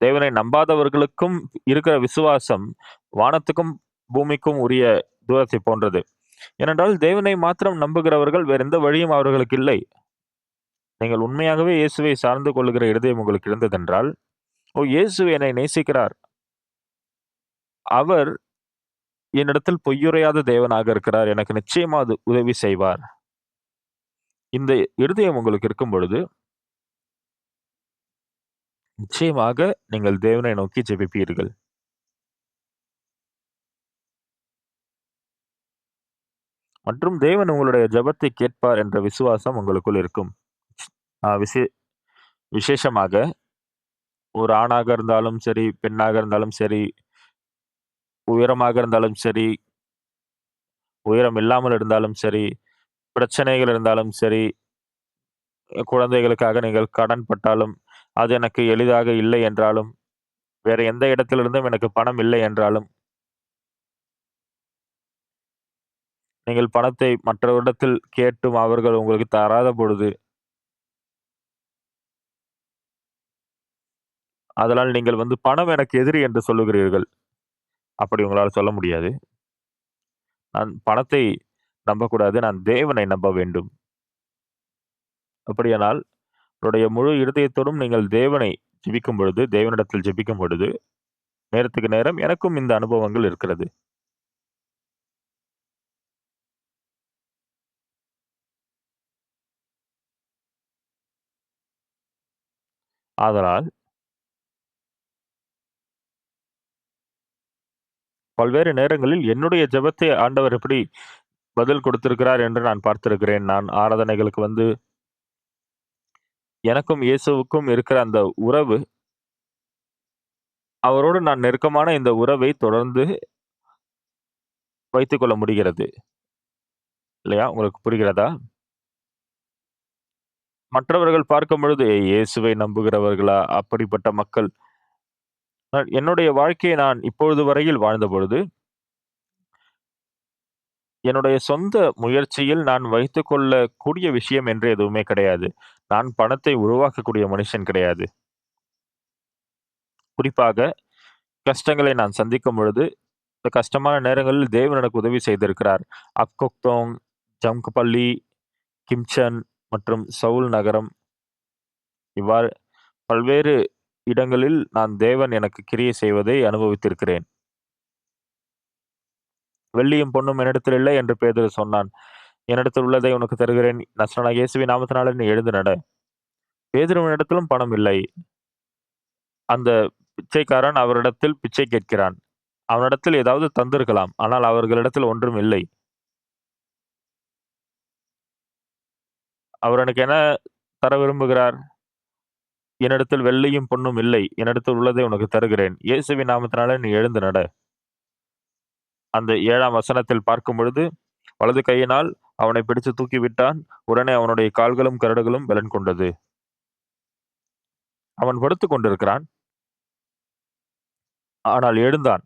தேவனை நம்பாதவர்களுக்கும் இருக்கிற விசுவாசம் வானத்துக்கும், பூமிக்கும் உரிய தூரத்தை போன்றது. ஏனென்றால் தேவனை மாத்திரம் நம்புகிறவர்கள் வேற எந்த வழியும் அவர்களுக்கு இல்லை. நீங்கள் உண்மையாகவே இயேசுவை சார்ந்து கொள்ளுகிற இருதயம் உங்களுக்கு இருந்ததென்றால், "ஓ! இயேசு என்னை நேசிக்கிறார். அவர் என்னிடத்தில் பொய்யுரையாத தேவனாக இருக்கிறார். எனக்கு நிச்சயமா அது உதவி செய்வார்." இந்த இருதயம் உங்களுக்கு இருக்கும் பொழுது, நிச்சயமாக நீங்கள் தேவனை நோக்கி ஜெபிப்பீர்கள். மற்றும் தேவன் உங்களுடைய ஜெபத்தை கேட்பார் என்ற விசுவாசம் உங்களுக்குள் இருக்கும். அ விசே விசேஷமாக ஒரு ஆணாக இருந்தாலும் சரி, பெண்ணாக இருந்தாலும் சரி, உயரமாக இருந்தாலும் சரி, உயரம் இல்லாமல் இருந்தாலும் சரி, பிரச்சனைகள் இருந்தாலும் சரி, குழந்தைகளுக்காக நீங்கள் கடன் பட்டாலும், அது எனக்கு எளிதாக இல்லை என்றாலும், வேற எந்த இடத்திலிருந்தும் எனக்கு பணம் இல்லை என்றாலும், நீங்கள் பணத்தை மற்றவரிடத்தில் கேட்டும் அவர்கள் உங்களுக்கு தராத பொழுது, அதனால் நீங்கள் வந்து பணம் எனக்கு எதிரி என்று சொல்லுகிறீர்கள். அப்படி உங்களால சொல்ல முடியாது. நான் பணத்தை நம்பக்கூடாது. நான் தேவனை நம்ப வேண்டும். அப்படியானால், உங்களுடைய முழு இருதயத்தோடும் நீங்கள் தேவனை ஜெபிக்கும் பொழுது, தேவனிடத்தில் ஜெபிக்கும் பொழுது, நேரத்துக்கு நேரம் எனக்கும் இந்த அனுபவங்கள் இருக்கிறது. ஆதலால், பல்வேறு நேரங்களில் என்னுடைய ஜெபத்தை ஆண்டவர் எப்படி பதில் கொடுத்திருக்கிறார் என்று நான் பார்த்திருக்கிறேன். நான் ஆராதனைகளுக்கு வந்து எனக்கும் இயேசுவுக்கும் இருக்கிற அந்த உறவு, அவரோடு நான் நெருக்கமான இந்த உறவை தொடர்ந்து வைத்துக் கொள்ள முடிகிறது. இல்லையா? உங்களுக்கு புரிகிறதா? மற்றவர்கள் பார்க்கும்பொழுது, இயேசுவை நம்புகிறவர்களா? அப்படிப்பட்ட மக்கள். என்னுடைய வாழ்க்கையை நான் இப்பொழுது வரையில் வாழ்ந்தபொழுது, என்னுடைய சொந்த முயற்சியில் நான் வைத்துக் கொள்ளக்கூடிய விஷயம் என்று எதுவுமே கிடையாது. நான் பணத்தை உருவாக்கக்கூடிய மனுஷன் கிடையாது. குறிப்பாக கஷ்டங்களை நான் சந்திக்கும் பொழுது, இந்த கஷ்டமான நேரங்களில் தேவன் எனக்கு உதவி செய்திருக்கிறார். அக்கொக்தோங், ஜம்க்பள்ளி, கிம்சன் மற்றும் சவுல் நகரம் இவ்வாறு பல்வேறு இடங்களில் நான் தேவன் எனக்கு கிரியை செய்வதை அனுபவித்திருக்கிறேன். "வெள்ளியும் பொன்னும் என்னிடத்தில் இல்லை" என்று பேதுரு சொன்னான். "என்னிடத்தில் உள்ளதை உனக்கு தருகிறேன். நசரேயனாகிய இயேசுவின் நாமத்தினாலே நீ எழுந்து நட." பேதுருவினிடத்திலும் பணம் இல்லை. அந்த பிச்சைக்காரன் அவரிடத்தில் பிச்சை கேட்கிறான். அவனிடத்தில் ஏதாவது தந்திருக்கலாம். ஆனால் அவர்களிடத்தில் ஒன்றும் இல்லை. அவர் எனக்கு என்ன தர விரும்புகிறார்? "என்னிடத்தில் வெள்ளியும் பொன்னும் இல்லை. என்னிடத்தில் உள்ளதை உனக்கு தருகிறேன். இயேசுவின் நாமத்தினாலே நீ எழுந்து நட." அந்த 7ஆம் வசனத்தில் பார்க்கும்பொழுது, வலது கையினால் அவனைப் பிடித்துத் தூக்கிவிட்டான். உடனே அவனுடைய கால்களும், கரடுகளும் பெலன் கொண்டது. அவன் படுத்துக் கொண்டிருக்கிறான். ஆனால் எழுந்தான்.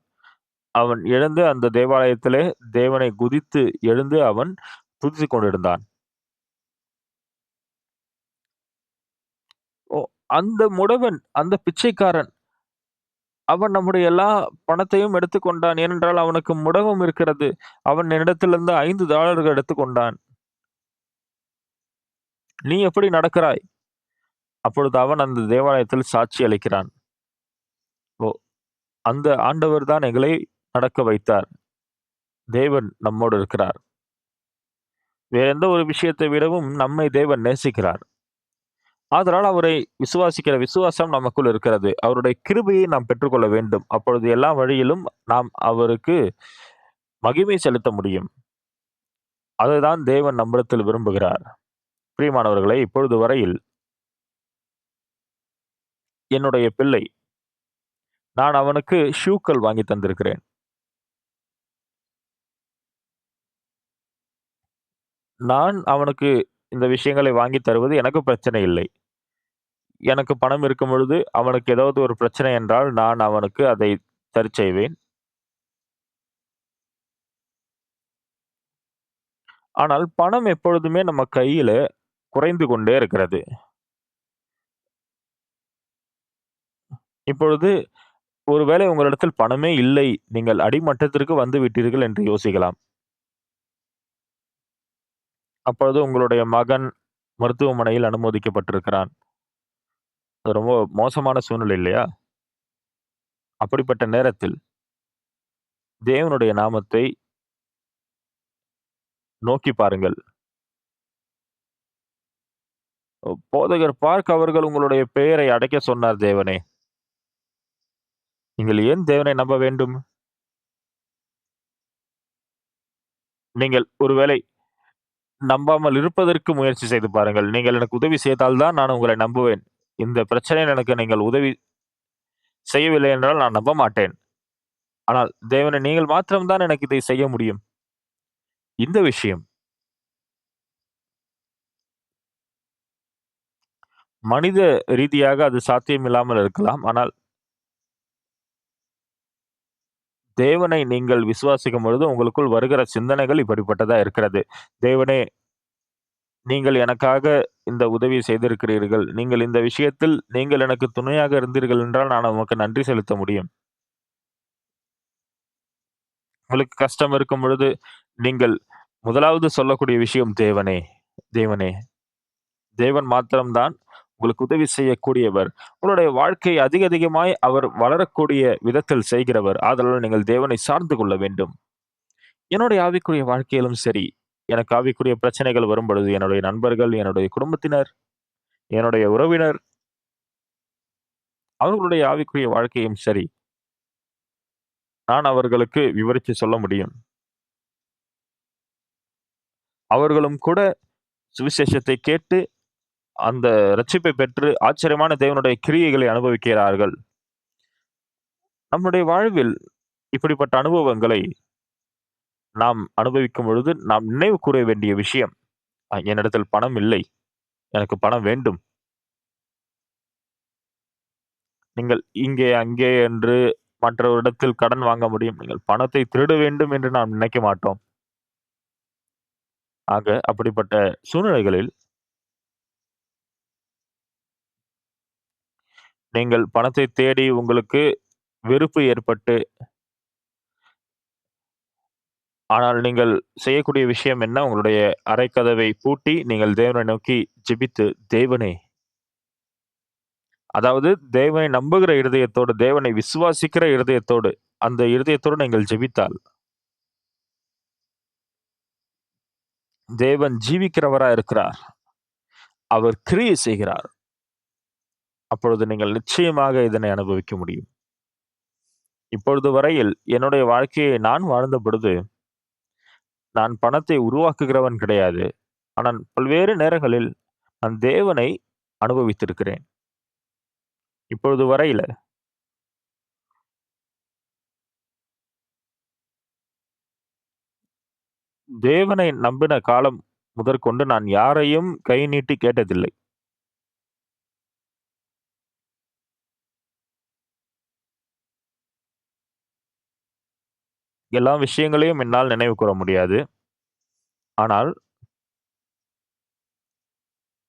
அவன் எழுந்து அந்த தேவாலயத்திலே தேவனை குதித்து எழுந்து அவன் துதித்துக் கொண்டிருந்தான். ஓ! அந்த முடவன், அந்த பிச்சைக்காரன், அவன் நம்முடைய எல்லா பணத்தையும் எடுத்துக் கொண்டான். ஏனென்றால் அவனுக்கு முடவம் இருக்கிறது. அவன் என்னிடத்திலிருந்து $5 எடுத்துக் கொண்டான். "நீ எப்படி நடக்கிறாய்?" அப்பொழுது அவன் அந்த தேவாலயத்தில் சாட்சி அளிக்கிறான். ஓ! அந்த ஆண்டவர் தான் எங்களை நடக்க வைத்தார். தேவன் நம்மோடு இருக்கிறார். வேற எந்த ஒரு விஷயத்தை விடவும் நம்மை தேவன் நேசிக்கிறார். ஆதலால் அவரை விசுவாசிக்கிற விசுவாசம் நமக்குள் இருக்கிறது. அவருடைய கிருபையை நாம் பெற்றுக்கொள்ள வேண்டும். அப்பொழுது எல்லா வழியிலும் நாம் அவருக்கு மகிமை செலுத்த முடியும். அதுதான் தேவன் நம்மிடத்தில் விரும்புகிறார். பிரியமானவர்களே, இப்பொழுது வரையில் என்னுடைய பிள்ளை, நான் அவனுக்கு ஷூக்கள் வாங்கி தந்திருக்கிறேன். நான் அவனுக்கு இந்த விஷயங்களை வாங்கி தருவது எனக்கு பிரச்சனை இல்லை. எனக்கு பணம் இருக்கும் பொழுது, அவனுக்கு ஏதாவது ஒரு பிரச்சனை என்றால், நான் அவனுக்கு அதை சரிசெய்வேன். ஆனால் பணம் எப்பொழுதுமே நம்ம கையில குறைந்து கொண்டே இருக்கிறது. இப்பொழுது ஒருவேளை உங்களிடத்தில் பணமே இல்லை, நீங்கள் அடிமட்டத்திற்கு வந்து விட்டீர்கள் என்று யோசிக்கலாம். அப்பொழுது உங்களுடைய மகன் மருத்துவமனையில் அனுமதிக்கப்பட்டிருக்கிறான். அது ரொம்ப மோசமான சூழ்நிலை இல்லையா? அப்படிப்பட்ட நேரத்தில் தேவனுடைய நாமத்தை நோக்கி பாருங்கள். போதகர் பார்க் அவர்கள் உங்களுடைய பெயரை அடைக்கச் சொன்னார் தேவனே! நீங்கள் ஏன் தேவனை நம்ப வேண்டும்? நீங்கள் ஒருவேளை நம்பாமல் இருப்பதற்கு முயற்சி செய்து பாருங்கள். நீங்கள் எனக்கு உதவி செய்தால் தான் நான் உங்களை நம்புவேன். இந்த பிரச்சனையில் எனக்கு நீங்கள் உதவி செய்யவில்லை என்றால் நான் நம்ப மாட்டேன். ஆனால் தேவனே நீங்கள் மாத்திரம் தான் எனக்கு இதை செய்ய முடியும். இந்த விஷயம் மனித ரீதியாக அது சாத்தியமில்லாமல் இருக்கலாம். ஆனால் தேவனை நீங்கள் விசுவாசிக்கும் பொழுது உங்களுக்குள் வருகிற சிந்தனைகள் இப்படிப்பட்டதா இருக்கிறது. தேவனே, நீங்கள் எனக்காக இந்த உதவியை செய்திருக்கிறீர்கள். நீங்கள் இந்த விஷயத்தில் நீங்கள் எனக்கு துணையாக இருந்தீர்கள் என்றால் நான் உமக்கு நன்றி செலுத்த முடியும். உங்களுக்கு கஷ்டம் இருக்கும் பொழுது நீங்கள் முதலாவது சொல்லக்கூடிய விஷயம் தேவனே, தேவனே. தேவன் மாத்திரம் தான் உங்களுக்கு உதவி செய்யக்கூடியவர். உங்களுடைய வாழ்க்கை அதிக அதிகமாய் அவர் வளரக்கூடிய விதத்தில் செய்கிறவர். ஆதலால் நீங்கள் தேவனை சார்ந்து கொள்ள வேண்டும். என்னுடைய ஆவிக்குரிய வாழ்க்கையிலும் சரி, எனக்கு ஆவிக்குரிய பிரச்சனைகள் வரும்பொழுது, என்னுடைய நண்பர்கள், என்னுடைய குடும்பத்தினர், என்னுடைய உறவினர், அவர்களுடைய ஆவிக்குரிய வாழ்க்கையும் சரி, நான் அவர்களுக்கு விவரித்து சொல்ல முடியும். அவர்களும் கூட சுவிசேஷத்தை கேட்டு, அந்த இரட்சிப்பை பெற்று ஆச்சரியமான தேவனுடைய கிரியைகளை அனுபவிக்கிறார்கள். நம்முடைய வாழ்வில் இப்படிப்பட்ட அனுபவங்களை நாம் அனுபவிக்கும் பொழுது, நாம் நினைவு கூற வேண்டிய விஷயம், என்னிடத்தில் பணம் இல்லை. எனக்கு பணம் வேண்டும். நீங்கள் இங்கே, அங்கே என்று மற்றவரிடத்தில் கடன் வாங்க முடியும். நீங்கள் பணத்தை திருட வேண்டும் என்று நாம் நினைக்க மாட்டோம். ஆக அப்படிப்பட்ட சூழ்நிலைகளில் நீங்கள் பணத்தை தேடி உங்களுக்கு வெறுப்பு ஏற்பட்டு, ஆனால் நீங்கள் செய்யக்கூடிய விஷயம் என்ன? உங்களுடைய அறைக்கதவை பூட்டி, நீங்கள் தேவனை நோக்கி ஜெபித்து, தேவனே, அதாவது தேவனை நம்புகிற இருதயத்தோடு, தேவனை விசுவாசிக்கிற இருதயத்தோடு, அந்த இருதயத்தோடு நீங்கள் ஜெபித்தால், தேவன் ஜீவிக்கிறவரா இருக்கிறார். அவர் கிரியை செய்கிறார். அப்பொழுது நீங்கள் நிச்சயமாக இதனை அனுபவிக்க முடியும். இப்பொழுது வரையில் என்னுடைய வாழ்க்கையை நான் வாழ்ந்த பொழுது, நான் பணத்தை உருவாக்குகிறவன் கிடையாது. ஆனால் பல்வேறு நேரங்களில் நான் தேவனை அனுபவித்திருக்கிறேன். இப்பொழுது வரையில தேவனை நம்பின காலம் முதற்கொண்டு நான் யாரையும் கை நீட்டி கேட்டதில்லை. எல்லா விஷயங்களையும் என்னால் நினைவு கூற முடியாது. ஆனால்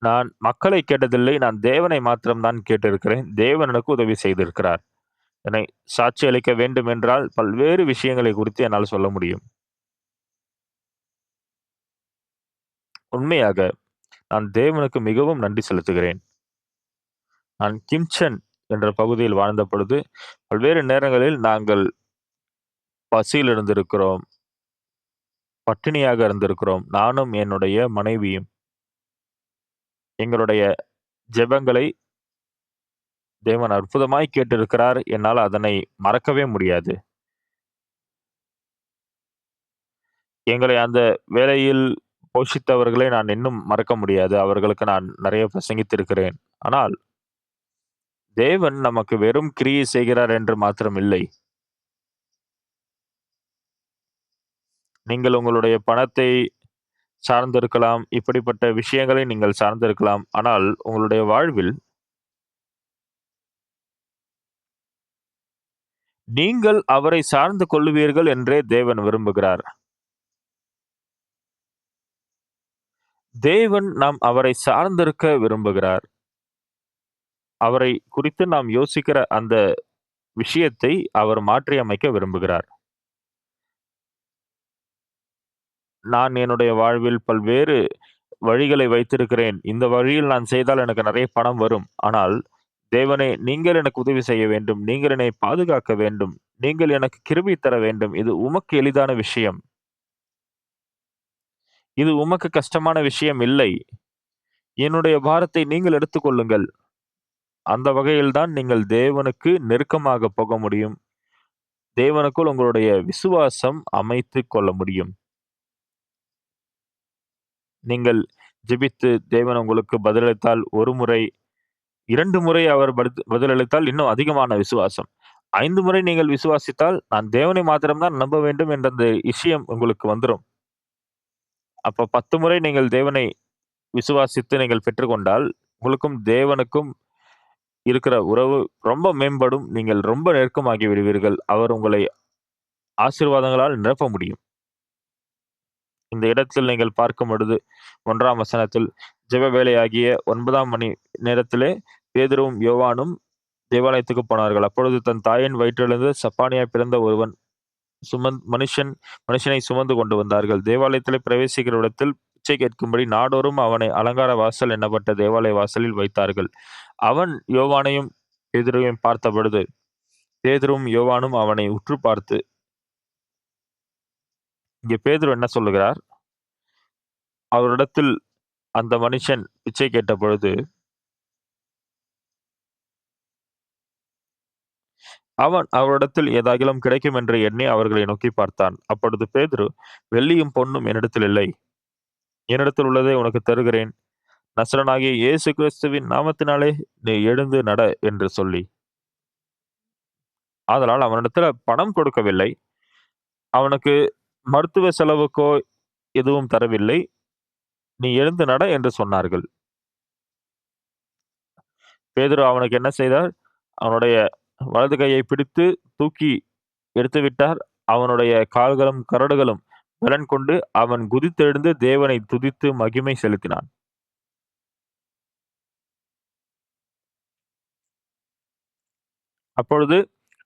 நான் மக்களை கேட்டதில்லை. நான் தேவனை மாத்திரம் தான் கேட்டிருக்கிறேன். தேவன் எனக்கு உதவி செய்திருக்கிறார். என்னை சாட்சி அளிக்க வேண்டும் என்றால் பல்வேறு விஷயங்களை குறித்து என்னால் சொல்ல முடியும். உண்மையாக நான் தேவனுக்கு மிகவும் நன்றி செலுத்துகிறேன். நான் கிம்சன் என்ற பகுதியில் வாழ்ந்த பொழுது, பல்வேறு நேரங்களில் நாங்கள் பசியில் இருந்திருக்கிறோம். பட்டினியாக இருந்திருக்கிறோம். நானும் என்னுடைய மனைவியும். எங்களுடைய ஜெபங்களை தேவன் அற்புதமாய் கேட்டிருக்கிறார். என்னால் அதனை மறக்கவே முடியாது. எங்களை அந்த வேளையில் போஷித்தவர்களை நான் இன்னும் மறக்க முடியாது. அவர்களுக்கு நான் நிறைய பிரசங்கித்திருக்கிறேன். ஆனால் தேவன் நமக்கு வெறும் கிரியை செய்கிறார் என்று மாத்திரம் இல்லை. நீங்கள் உங்களுடைய பணத்தை சார்ந்திருக்கலாம். இப்படிப்பட்ட விஷயங்களை நீங்கள் சார்ந்திருக்கலாம். ஆனால் உங்களுடைய வாழ்வில் நீங்கள் அவரை சார்ந்து கொள்ளுவீர்கள் என்றே தேவன் விரும்புகிறார். தேவன் நாம் அவரை சார்ந்திருக்க விரும்புகிறார். அவரை குறித்து நாம் யோசிக்கிற அந்த விஷயத்தை அவர் மாற்றியமைக்க விரும்புகிறார். நான் என்னுடைய வாழ்வில் பல்வேறு வழிகளை வைத்திருக்கிறேன். இந்த வழியில் நான் செய்தால் எனக்கு நிறைய பணம் வரும். ஆனால், தேவனே நீங்கள் எனக்கு உதவி செய்ய வேண்டும். நீங்கள் என்னை பாதுகாக்க வேண்டும். நீங்கள் எனக்கு கிருபை தர வேண்டும். இது உமக்கு எளிதான விஷயம். இது உமக்கு கஷ்டமான விஷயம் இல்லை. என்னுடைய பாரத்தை நீங்கள் எடுத்துக்கொள்ளுங்கள். அந்த வகையில் தான் நீங்கள் தேவனுக்கு நெருக்கமாக போக முடியும். தேவனுக்குள் உங்களுடைய விசுவாசம் அமைத்துக் கொள்ள முடியும். நீங்கள் ஜெபித்து தேவன் உங்களுக்கு பதிலளித்தால் 1 முறை, 2 முறை அவர் பதிலளித்தால் இன்னும் அதிகமான விசுவாசம். 5 முறை நீங்கள் விசுவாசித்தால், நான் தேவனை மாத்திரம் தான் நம்ப வேண்டும் என்ற அந்த விஷயம் உங்களுக்கு வந்துரும். அப்ப 10 முறை நீங்கள் தேவனை விசுவாசித்து நீங்கள் பெற்றுக்கொண்டால், உங்களுக்கும் தேவனுக்கும் இருக்கிற உறவு ரொம்ப மேம்படும். நீங்கள் ரொம்ப நெருக்கமாகி விடுவீர்கள். அவர் உங்களை ஆசீர்வாதங்களால் நிரப்ப முடியும். இந்த இடத்தில் நீங்கள் பார்க்கும் பொழுது 1ஆம் வசனத்தில் ஜெப வேலையாகிய 9ஆம் மணி நேரத்திலே பேதுருவும் யோவானும் தேவாலயத்துக்கு போனார்கள். அப்பொழுது தன் தாயின் வயிற்றிலிருந்து சப்பாணியாய் பிறந்த ஒருவன் மனுஷனை சுமந்து கொண்டு வந்தார்கள். தேவாலயத்திலே பிரவேசிக்கிற இடத்தில் பிச்சை கேட்கும்படி நாடோறும் அவனை அலங்கார வாசல் எண்ணப்பட்ட தேவாலய வாசலில் வைத்தார்கள். அவன் யோவானையும் பேதுருவையும் பார்த்த பொழுது பேதுருவும் யோவானும் அவனை உற்று பார்த்து, இங்கே பேதுரு என்ன சொல்லுகிறார்? அவரிடத்தில் அந்த மனுஷன் பிச்சை கேட்ட பொழுது அவன் அவரிடத்தில் ஏதாகிலும் கிடைக்கும் என்று எண்ணி அவர்களை நோக்கி பார்த்தான். அப்பொழுது பேதுரு, வெள்ளியும் பொன்னும் என்னிடத்தில் இல்லை. என்னிடத்தில் உள்ளதை உனக்கு தருகிறேன். நசரனாகிய இயேசு கிறிஸ்துவின் நாமத்தினாலே நீ எழுந்து நட என்று சொல்லி, ஆதலால் அவனிடத்துல பணம் கொடுக்கவில்லை. அவனுக்கு மருத்துவ செலவுக்கோ எதுவும் தரவில்லை. நீ எழுந்து நட என்று சொன்னார்கள். பேதுரு அவனுக்கு என்ன செய்தார்? அவனுடைய வலது கையை பிடித்து தூக்கி எடுத்து விட்டார். அவனுடைய கால்களும் கரடுகளும் பலன் கொண்டு அவன் குதித்தெழுந்து தேவனை துதித்து மகிமை செலுத்தினான். அப்பொழுது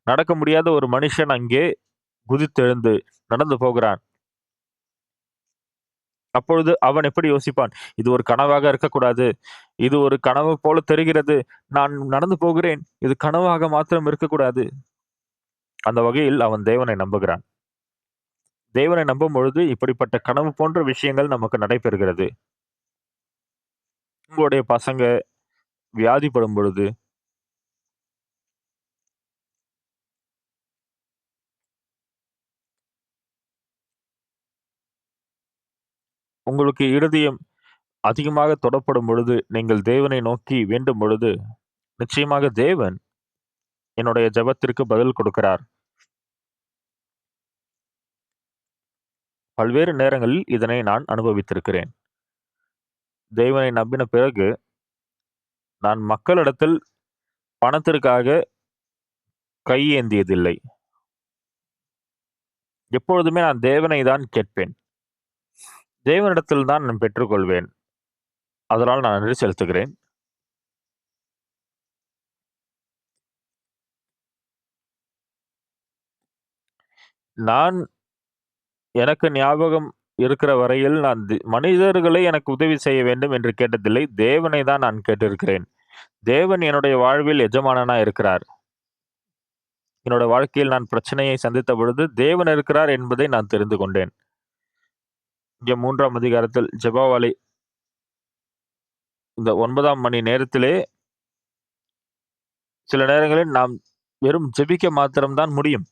நடக்க முடியாத ஒரு மனுஷன் அங்கே குதித்தெழுந்து நடந்து போகிறான். அப்பொழுது அவன் எப்படி யோசிப்பான்? இது ஒரு கனவாக இருக்கக்கூடாது. இது ஒரு கனவு போல தெரிகிறது. நான் நடந்து போகிறேன். இது கனவாக மாத்திரம் இருக்கக்கூடாது. அந்த வகையில் அவன் தேவனை நம்புகிறான். தேவனை நம்பும் பொழுது இப்படிப்பட்ட கனவு போன்ற விஷயங்கள் நமக்கு நடைபெறுகிறது. உங்களுடைய பசங்க வியாதிப்படும் பொழுது, உங்களுக்கு இருதயம் அதிகமாக தொடப்படும் பொழுது, நீங்கள் தேவனை நோக்கி வேண்டும் பொழுது, நிச்சயமாக தேவன் என்னுடைய ஜெபத்திற்கு பதில் கொடுக்கிறார். பல்வேறு நேரங்களில் இதனை நான் அனுபவித்திருக்கிறேன். தேவனை நம்பின பிறகு, நான் மக்களிடத்தில் பணத்திற்காக கையேந்தியதில்லை. எப்பொழுதுமே நான் தேவனை தான் கேட்பேன். தேவனிடத்தில் தான் நான் பெற்றுக்கொள்வேன். அதனால் நான் நன்றி செலுத்துகிறேன். நான் எனக்கு ஞாபகம் இருக்கிற வரையில் நான் மனிதர்களை எனக்கு உதவி செய்ய வேண்டும் என்று கேட்டதில்லை. தேவனை தான் நான் கேட்டிருக்கிறேன். தேவன் என்னுடைய வாழ்வில் எஜமானனா இருக்கிறார். என்னோட வாழ்க்கையில் நான் பிரச்சனையை சந்தித்த பொழுது தேவன் இருக்கிறார் என்பதை நான் தெரிந்து கொண்டேன். இங்கே 3ஆம் அதிகாரத்தில் ஜெபாவளி இந்த 9ஆம் மணி நேரத்திலே சில நேரங்களில் நாம் வெறும் ஜெபிக்க மாத்திரம் தான் முடியும்.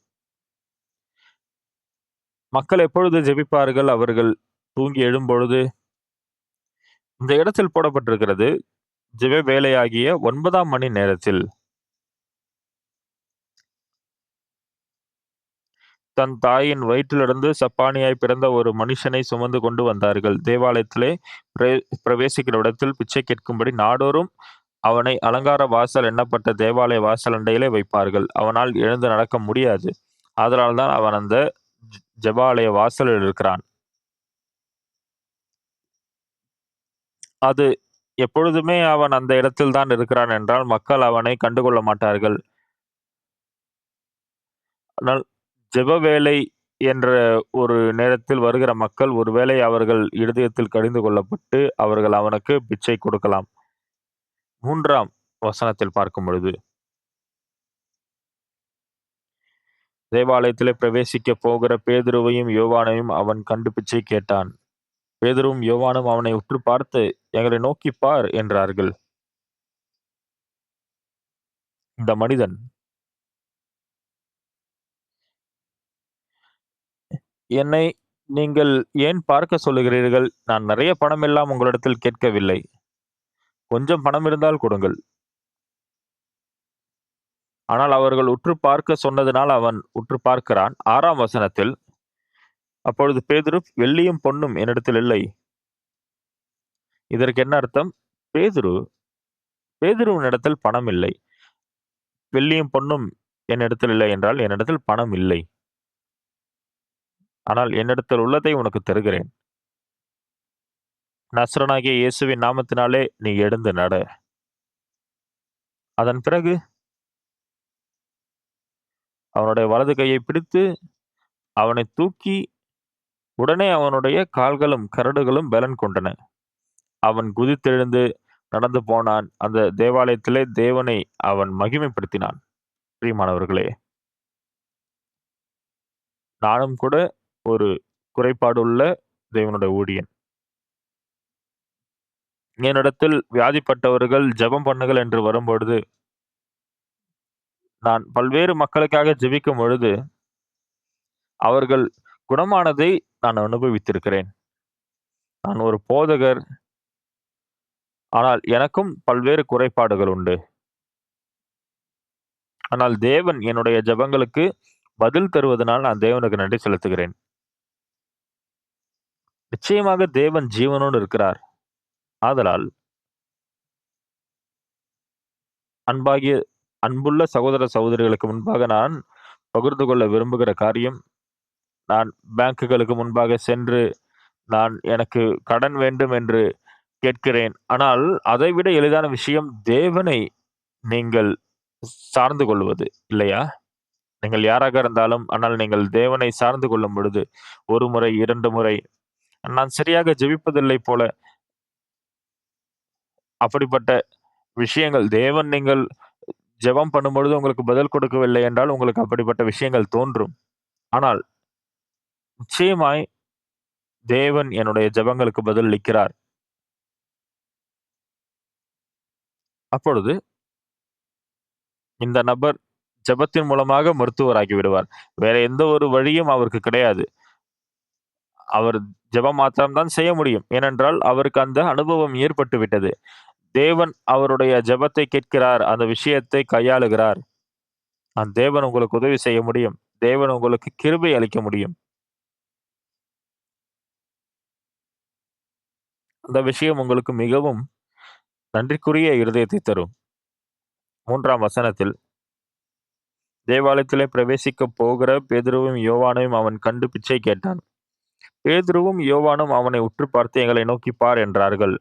மக்கள் எப்பொழுது ஜெபிப்பார்கள்? அவர்கள் தூங்கி எழும்பொழுது. இந்த இடத்தில் போடப்பட்டிருக்கிறது, ஜெப வேலையாகிய 9ஆம் மணி நேரத்தில். தன் தாயின் வயிற்றிலிருந்து சப்பாணியாய் பிறந்த ஒரு மனுஷனை சுமந்து கொண்டு வந்தார்கள். தேவாலயத்திலே பிரவேசிக்கிற இடத்தில் பிச்சை கேட்கும்படி நாடோறும் அவனை அலங்கார வாசல் எண்ணப்பட்ட தேவாலய வாசல் அண்டையிலே வைப்பார்கள். அவனால் எழுந்து நடக்க முடியாது. ஆதலால்தான் அவன் அந்த ஜெபாலய வாசலில் இருக்கிறான். அது எப்பொழுதுமே அவன் அந்த இடத்தில் தான் இருக்கிறான் என்றால், மக்கள் அவனை கண்டுகொள்ள மாட்டார்கள். ஆனால் ஜெப வேலை என்ற ஒரு நேரத்தில் வருகிற மக்கள் ஒருவேளை அவர்கள் இருதயத்தில் கடிந்து கொள்ளப்பட்டு அவர்கள் அவனுக்கு பிச்சை கொடுக்கலாம். 3ஆம் வசனத்தில் பார்க்கும் பொழுது, தேவாலயத்திலே பிரவேசிக்கப் போகிற பேதுருவையும் யோவானையும் அவன் கண்டு பிச்சை கேட்டான். பேதுருவும் யோவானும் அவனை உற்று பார்த்து, "எங்களை நோக்கிப் பார்" என்றார்கள். இந்த மனிதன், "என்னை நீங்கள் ஏன் பார்க்கச் சொல்லுகிறீர்கள்? நான் நிறைய பணமெல்லாம் உங்களிடத்தில் கேட்கவில்லை. கொஞ்சம் பணம் இருந்தால் கொடுங்கள்." ஆனால் அவர்கள் உற்று பார்க்க சொன்னதினால் அவன் உற்று பார்க்கிறான். 6ஆம் வசனத்தில், அப்பொழுது பேதுரு, "வெள்ளியும் பொன்னும் என்னிடத்தில் இல்லை." இதற்கு என்ன அர்த்தம்? பேதுரு பேதுருவினிடத்தில் பணம் இல்லை. வெள்ளியும் பொன்னும் என்னிடத்தில் இல்லை என்றால், என்னிடத்தில் பணம் இல்லை. ஆனால் என்னிடத்தில் உள்ளதை உனக்கு தருகிறேன். நசரனாகிய இயேசுவின் நாமத்தினாலே நீ எழுந்து நட. அதன் பிறகு அவனுடைய வலது கையை பிடித்து அவனைத் தூக்கி, உடனே அவனுடைய கால்களும் கரடுகளும் பெலன் கொண்டன. அவன் குதித்தெழுந்து நடந்து போனான். அந்த தேவாலயத்திலே தேவனை அவன் மகிமைப்படுத்தினான். பிரியமானவர்களே, நானும் கூட ஒரு குறைபாடுள்ள தேவனுடைய ஊழியன். என்னிடத்தில் வியாதிப்பட்டவர்கள் ஜெபம் பண்ணுங்கள் என்று வரும்பொழுது, நான் பல்வேறு மக்களுக்காக ஜெபிக்கும் பொழுது, அவர்கள் குணமானதை நான் அனுபவித்திருக்கிறேன். நான் ஒரு போதகர். ஆனால் எனக்கும் பல்வேறு குறைபாடுகள் உண்டு. ஆனால் தேவன் என்னுடைய ஜெபங்களுக்கு பதில் தருவதனால் நான் தேவனுக்கு நன்றி செலுத்துகிறேன். நிச்சயமாக தேவன் ஜீவனோடு இருக்கிறார். ஆதலால் அன்பாகிய அன்புள்ள சகோதர, சகோதரிகளுக்கு முன்பாக நான் பகிர்ந்து கொள்ள விரும்புகிற காரியம், நான் பேங்க்குகளுக்கு முன்பாக சென்று, நான் எனக்கு கடன் வேண்டும் என்று கேட்கிறேன். ஆனால் அதைவிட எளிதான விஷயம் தேவனை நீங்கள் சார்ந்து கொள்வது, இல்லையா? நீங்கள் யாராக இருந்தாலும், ஆனால் நீங்கள் தேவனை சார்ந்து கொள்ளும் பொழுது, 1 முறை, 2 முறை, நான் சரியாக ஜெபிப்பதில்லை போல, அப்படிப்பட்ட விஷயங்கள் தேவன் நீங்கள் ஜெபம் பண்ணும்பொழுது உங்களுக்கு பதில் கொடுக்கவில்லை என்றால், உங்களுக்கு அப்படிப்பட்ட விஷயங்கள் தோன்றும். ஆனால் நிச்சயமாய் தேவன் என்னுடைய ஜெபங்களுக்கு பதிலளிக்கிறார். அப்பொழுது இந்த நபர் ஜெபத்தின் மூலமாக மருத்துவராகி விடுவார். வேற எந்த ஒரு வழியும் அவருக்கு கிடையாது. அவர் ஜெபம் மாத்திரம் தான் செய்ய முடியும். ஏனென்றால், அவருக்கு அந்த அனுபவம் ஏற்பட்டு விட்டது. தேவன் அவருடைய ஜெபத்தை கேட்கிறார். அந்த விஷயத்தை கையாளுகிறார். அந்த தேவன் உங்களுக்கு உதவி செய்ய முடியும். தேவன் உங்களுக்கு கிருபை அளிக்க முடியும். அந்த விஷயம் உங்களுக்கு மிகவும் நன்றிக்குரிய இருதயத்தை தரும். 3ஆம் வசனத்தில், தேவாலயத்திலே பிரவேசிக்கப் போகிற பேதுருவையும் யோவானையும் அவன் கண்டு பிச்சை கேட்டான். பேதுருவும் யோவானும் அவனை உற்றுப் பார்த்து, "எங்களை நோக்கிப் பார்" என்றார்கள்.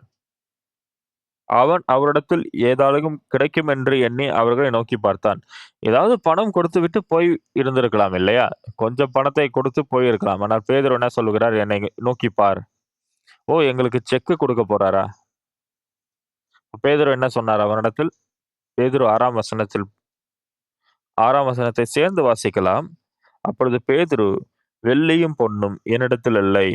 அவன் அவரிடத்தில் ஏதாலும் கிடைக்கும் என்று எண்ணி அவர்களை நோக்கிப் பார்த்தான். ஏதாவது பணம் கொடுத்துவிட்டு போய் இருந்திருக்கலாம் இல்லையா? கொஞ்சம் பணத்தை கொடுத்து போயிருக்கலாம். ஆனால் பேதுரு என்ன சொல்லுகிறார்? "என்னை நோக்கிப் பார்." ஓ! எங்களுக்கு செக் கொடுக்கப் போறாரா? பேதுரு என்ன சொன்னார் அவனிடத்தில்? பேதுரு 6ஆம் வசனத்தை சேர்ந்து வாசிக்கலாம். அப்பொழுது பேதுரு, "வெள்ளியும் பொன்னும் என்னிடத்தில் இல்லை.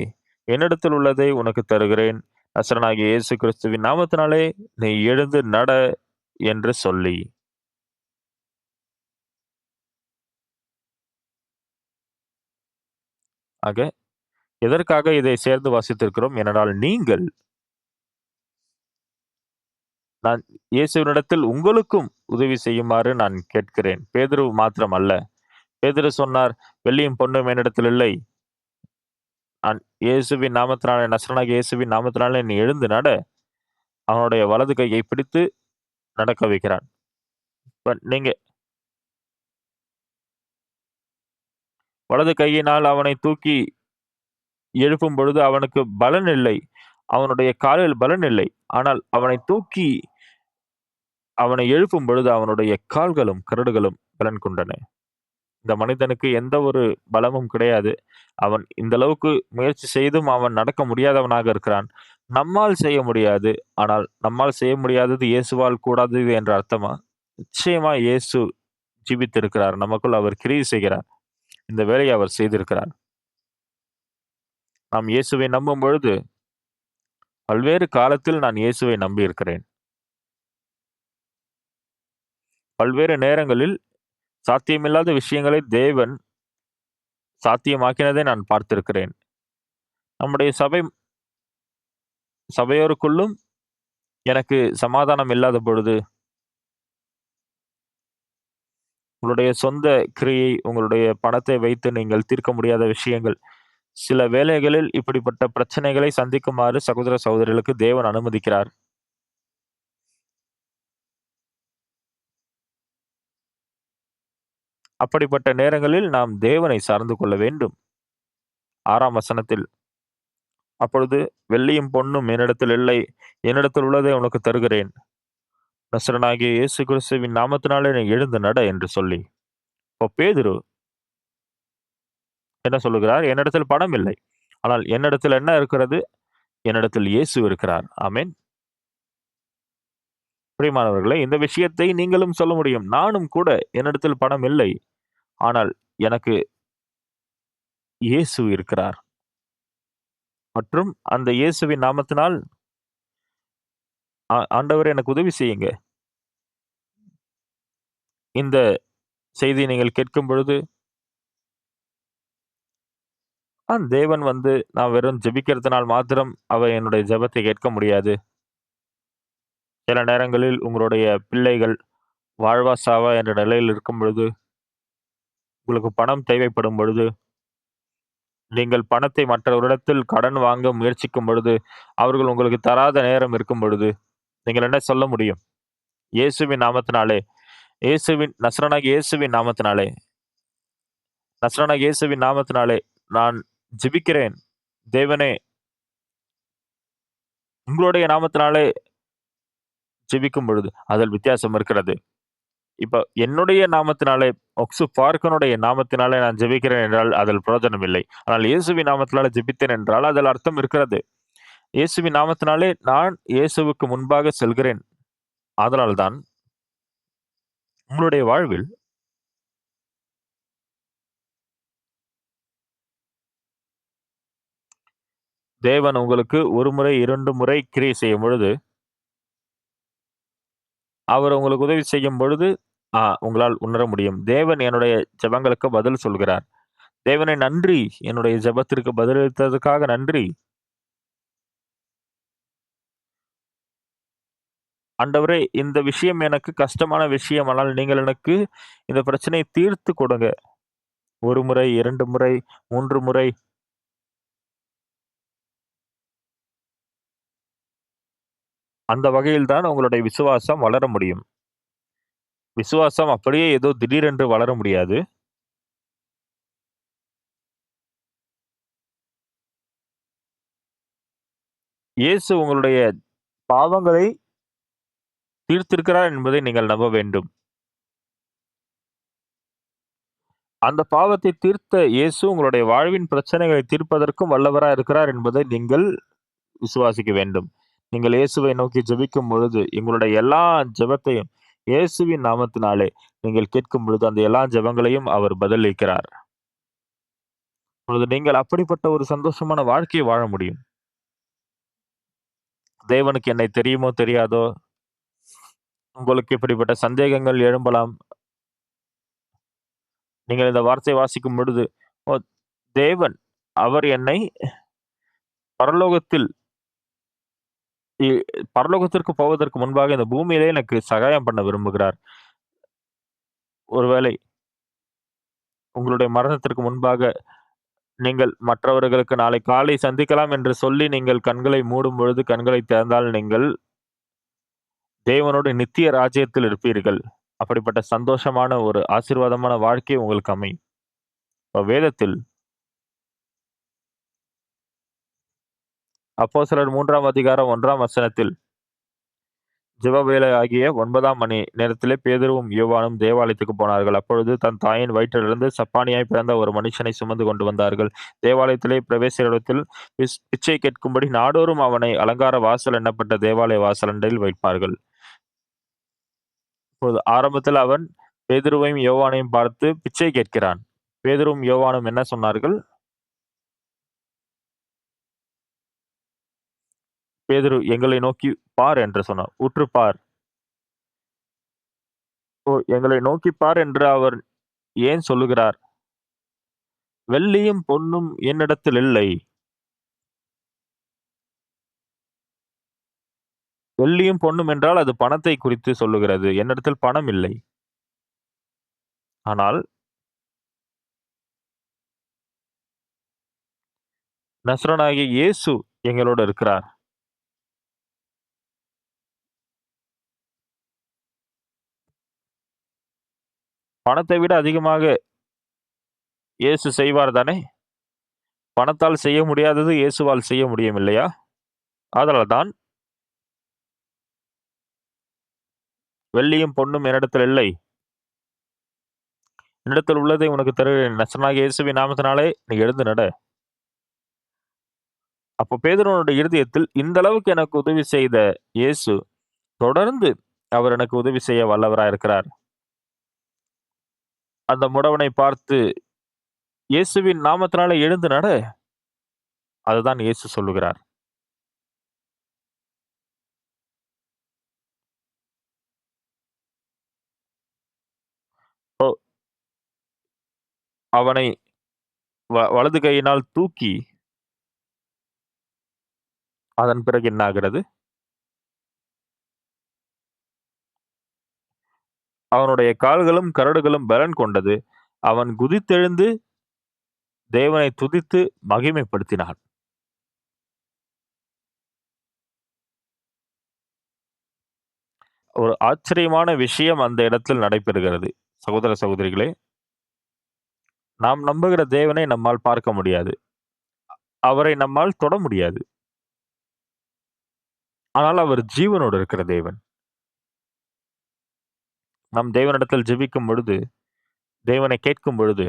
என்னிடத்தில் உள்ளதை உனக்குத் தருகிறேன். நசரனாகிய இயேசு கிறிஸ்துவின் நாமத்தினாலே நீ எழுந்து நட" என்று சொல்லி. ஆக, எதற்காக இதை சேர்ந்து வாசித்திருக்கிறோம்? ஏனென்றால் நீங்கள், நான் இயேசுவினிடத்தில் உங்களுக்கும் உதவி செய்யுமாறு நான் கேட்கிறேன். பேதுரு மாத்திரம் அல்ல. பேதுரு சொன்னார், "வெள்ளியும் பொன்னும் என்னிடத்தில் இல்லை. நான் இயேசுவின் நாமத்தினாலே, நசரேயனாகிய இயேசுவின் நாமத்தினாலே நீ எழுந்து நட." அவனுடைய வலது கையை பிடித்து நடக்க வைக்கிறான். இப்ப நீங்க வலது கையினால் அவனை தூக்கி எழுப்பும் பொழுது அவனுக்கு பலன் இல்லை. அவனுடைய காலில் பலன் இல்லை. ஆனால் அவனை தூக்கி அவனை எழுப்பும் பொழுது அவனுடைய கால்களும், கரடுகளும் பலன் கொண்டன. இந்த மனிதனுக்கு எந்த ஒரு பலமும் கிடையாது. அவன் இந்த அளவுக்கு முயற்சி செய்தும் அவன் நடக்க முடியாதவனாக இருக்கிறான். நம்மால் செய்ய முடியாது. ஆனால் நம்மால் செய்ய முடியாதது இயேசுவால் கூடாதது என்ற அர்த்தமா? நிச்சயமா இயேசு ஜீவித்திருக்கிறார். நமக்குள் அவர் கிரியை செய்கிறார். இந்த வேலையை அவர் செய்திருக்கிறார். நாம் இயேசுவை நம்பும் பொழுது, பல்வேறு காலத்தில் நான் இயேசுவை நம்பியிருக்கிறேன். பல்வேறு நேரங்களில் சாத்தியமில்லாத விஷயங்களை தேவன் சாத்தியமாக்கினதை நான் பார்த்திருக்கிறேன். நம்முடைய சபையோருக்குள்ளும் எனக்கு சமாதானம் இல்லாத பொழுது, உங்களுடைய சொந்த கிரியை, உங்களுடைய பணத்தை வைத்து நீங்கள் தீர்க்க முடியாத விஷயங்கள், சில வேளைகளில் இப்படிப்பட்ட பிரச்சனைகளை சந்திக்குமாறு சகோதர, சகோதரிகளுக்கு தேவன் அனுமதிக்கிறார். அப்படிப்பட்ட நேரங்களில் நாம் தேவனை சார்ந்து கொள்ள வேண்டும். 6ஆம் வசனத்தில், அப்பொழுது வெள்ளியும் பொன்னும் என்னிடத்தில் இல்லை. என்னிடத்தில் உள்ளதை உனக்கு தருகிறேன். நசரனாகிய இயேசு கிறிஸ்துவின் நாமத்தினாலே நீ எழுந்து நட என்று சொல்லி. இப்போ பேதுரு என்ன சொல்லுகிறார்? என்னிடத்தில் பணம் இல்லை. ஆனால் என்னிடத்தில் என்ன இருக்கிறது? என்னிடத்தில் இயேசு இருக்கிறார். ஆமென். பிரியமானவர்களே, இந்த விஷயத்தை நீங்களும் சொல்ல முடியும். நானும் கூட என்னிடத்தில் பணம் இல்லை. ஆனால் எனக்கு இயேசு இருக்கிறார். மற்றும் அந்த இயேசுவின் நாமத்தினால் ஆண்டவரே எனக்கு உதவி செய்யுங்க. இந்த செய்தியை நீங்கள் கேட்கும் பொழுது, தேவன் வந்து நான் வெறும் ஜெபிக்கிறதுனால் மாத்திரம் அவர் என்னுடைய ஜெபத்தை கேட்க முடியாது. சில நேரங்களில் உங்களுடைய பிள்ளைகள் வாழ்வா சாவா என்ற நிலையில் இருக்கும் பொழுது, உங்களுக்கு பணம் தேவைப்படும் பொழுது, நீங்கள் பணத்தை மற்றவரிடத்தில் கடன் வாங்க முயற்சிக்கும் பொழுது, அவர்கள் உங்களுக்கு தராத நேரம் இருக்கும் பொழுது, நீங்கள் என்ன சொல்ல முடியும்? இயேசுவின் நாமத்தினாலே, இயேசுவின் நாமத்தினாலே, நசரேயனாகிய இயேசுவின் நாமத்தினாலே நான் ஜெபிக்கிறேன். தேவனே, உங்களுடைய நாமத்தினாலே ஜெபிக்கும் பொழுது, அதில் வித்தியாசம் இருக்கிறது. இப்ப என்னுடைய நாமத்தினாலே, ஒக்சு பார்க்கனுடைய நாமத்தினாலே நான் ஜெபிக்கிறேன் என்றால், அதில் பிரயோஜனம் இல்லை. ஆனால் இயேசுவின் நாமத்தினாலே ஜெபித்தேன் என்றால், அதில் அர்த்தம் இருக்கிறது. இயேசுவின் நாமத்தினாலே நான் இயேசுவுக்கு முன்பாக செல்கிறேன். ஆதலால்தான் உங்களுடைய வாழ்வில் தேவன் உங்களுக்கு 1 முறை, 2 முறை கிரியை செய்யும் பொழுது, அவர் உங்களுக்கு உதவி செய்யும் பொழுது, உங்களால் உணர முடியும். தேவன் என்னுடைய ஜெபங்களுக்கு பதில் சொல்கிறார். தேவனே நன்றி! என்னுடைய ஜெபத்திற்கு பதிலளித்ததற்காக நன்றி. ஆண்டவரே, இந்த விஷயம் எனக்கு கஷ்டமான விஷயம். ஆனால் நீங்கள் எனக்கு இந்த பிரச்சனையை தீர்த்து கொடுங்க. 1 முறை, 2 முறை, 3 முறை. அந்த வகையில் தான் உங்களுடைய விசுவாசம் வளர முடியும். விசுவாசம் அப்படியே ஏதோ திடீரென்று வளர முடியாது. இயேசு உங்களுடைய பாவங்களை தீர்த்திருக்கிறார் என்பதை நீங்கள் நம்ப வேண்டும். அந்த பாவத்தை தீர்த்த இயேசு உங்களுடைய வாழ்வின் பிரச்சனைகளை தீர்ப்பதற்கும் வல்லவரா இருக்கிறார் என்பதை நீங்கள் விசுவாசிக்க வேண்டும். நீங்கள் இயேசுவை நோக்கி ஜெபிக்கும் பொழுது, எங்களுடைய எல்லா ஜெபத்தையும் இயேசுவின் நாமத்தினாலே நீங்கள் கேட்கும் பொழுது, அந்த எல்லா ஜெபங்களையும் அவர் பதிலளிக்கிறார். அப்பொழுது நீங்கள் அப்படிப்பட்ட ஒரு சந்தோஷமான வாழ்க்கையை வாழ முடியும். தேவனுக்கு என்னை தெரியுமோ தெரியாதோ, உங்களுக்கு இப்படிப்பட்ட சந்தேகங்கள் எழும்பலாம். நீங்கள் இந்த வார்த்தையை வாசிக்கும் பொழுது, ஓ! தேவன் அவர் என்னை பரலோகத்தில் இ பரலோகத்திற்கு போவதற்கு முன்பாக இந்த பூமியிலே எனக்கு சகாயம் பண்ண விரும்புகிறார். ஒருவேளை உங்களுடைய மரணத்திற்கு முன்பாக நீங்கள் மற்றவர்களுக்கு நாளை காலை சந்திக்கலாம் என்று சொல்லி நீங்கள் கண்களை மூடும் பொழுது, கண்களை திறந்தால் நீங்கள் தேவனோடு நித்திய ராஜ்யத்தில் இருப்பீர்கள். அப்படிப்பட்ட சந்தோஷமான ஒரு ஆசீர்வாதமான வாழ்க்கை உங்களுக்கு அமையும். இப்ப வேதத்தில் அப்போஸ்தலர் 3ஆம் அதிகாரம் 1ஆம் வசனத்தில் ஜெப வேலை ஆகிய 9ஆம் மணி நேரத்திலே பேதுருவும் யோவானும் தேவாலயத்துக்கு போனார்கள். அப்பொழுது தன் தாயின் வயிற்றிலிருந்து சப்பாணியாய் பிறந்த ஒரு மனுஷனை சுமந்து கொண்டு வந்தார்கள். தேவாலயத்திலே பிரவேச இடத்தில் பிச்சை கேட்கும்படி நாடோறும் அவனை அலங்கார வாசல் என்னப்பட்ட தேவாலய வாசலண்டையில் வைப்பார்கள். இப்போது ஆரம்பத்தில் அவன் பேதுருவையும் யோவானையும் பார்த்து பிச்சை கேட்கிறான். பேதுருவும் யோவானும் என்ன சொன்னார்கள்? பேதுரு எங்களை நோக்கி பார் என்று சொன்னார். உற்று பார். ஓ, எங்களை நோக்கி பார் என்று அவர் ஏன் சொல்லுகிறார்? வெள்ளியும் பொன்னும் என்னிடத்தில் இல்லை. வெள்ளியும் பொன்னும் என்றால் அது பணத்தை குறித்து சொல்லுகிறது. என்னிடத்தில் பணம் இல்லை. ஆனால் நசரேயனாகிய இயேசு எங்களோடு இருக்கிறார். பணத்தை விட அதிகமாக இயேசு செய்வார் தானே? பணத்தால் செய்ய முடியாதது இயேசுவால் செய்ய முடியும் இல்லையா? ஆதலால் தான் வெள்ளியும் பொன்னும் என்னிடத்தில் இல்லை. என்னிடத்தில் உள்ளதை உனக்கு தருகிறேன். நசரேயனாகிய இயேசுவின் நாமத்தினாலே நீ எழுந்து நட. அப்போ பேதுருவினுடைய இருதயத்தில் இந்த அளவுக்கு எனக்கு உதவி செய்த இயேசு தொடர்ந்து அவர் எனக்கு உதவி செய்ய வல்லவராய் இருக்கிறார். அந்த முடவனை பார்த்து இயேசுவின் நாமத்தினாலே எழுந்து நட. அதுதான் இயேசு சொல்லுகிறார். ஓ, அவனை வலது கையினால் தூக்கி அதன் பிறகு என்ன ஆகிறது? அவனுடைய கால்களும் கரடுகளும் பலன் கொண்டது. அவன் குதித்தெழுந்து தேவனை துதித்து மகிமைப்படுத்தினான். ஒரு ஆச்சரியமான விஷயம் அந்த இடத்தில் நடைபெறுகிறது. சகோதர சகோதரிகளே, நாம் நம்புகிற தேவனை நம்மால் பார்க்க முடியாது. அவரை நம்மால் தொட முடியாது. ஆனால் அவர் ஜீவனோடு இருக்கிற தேவன். நாம் தேவனிடத்தில் ஜெபிக்கும் பொழுது, தேவனை கேட்கும் பொழுது,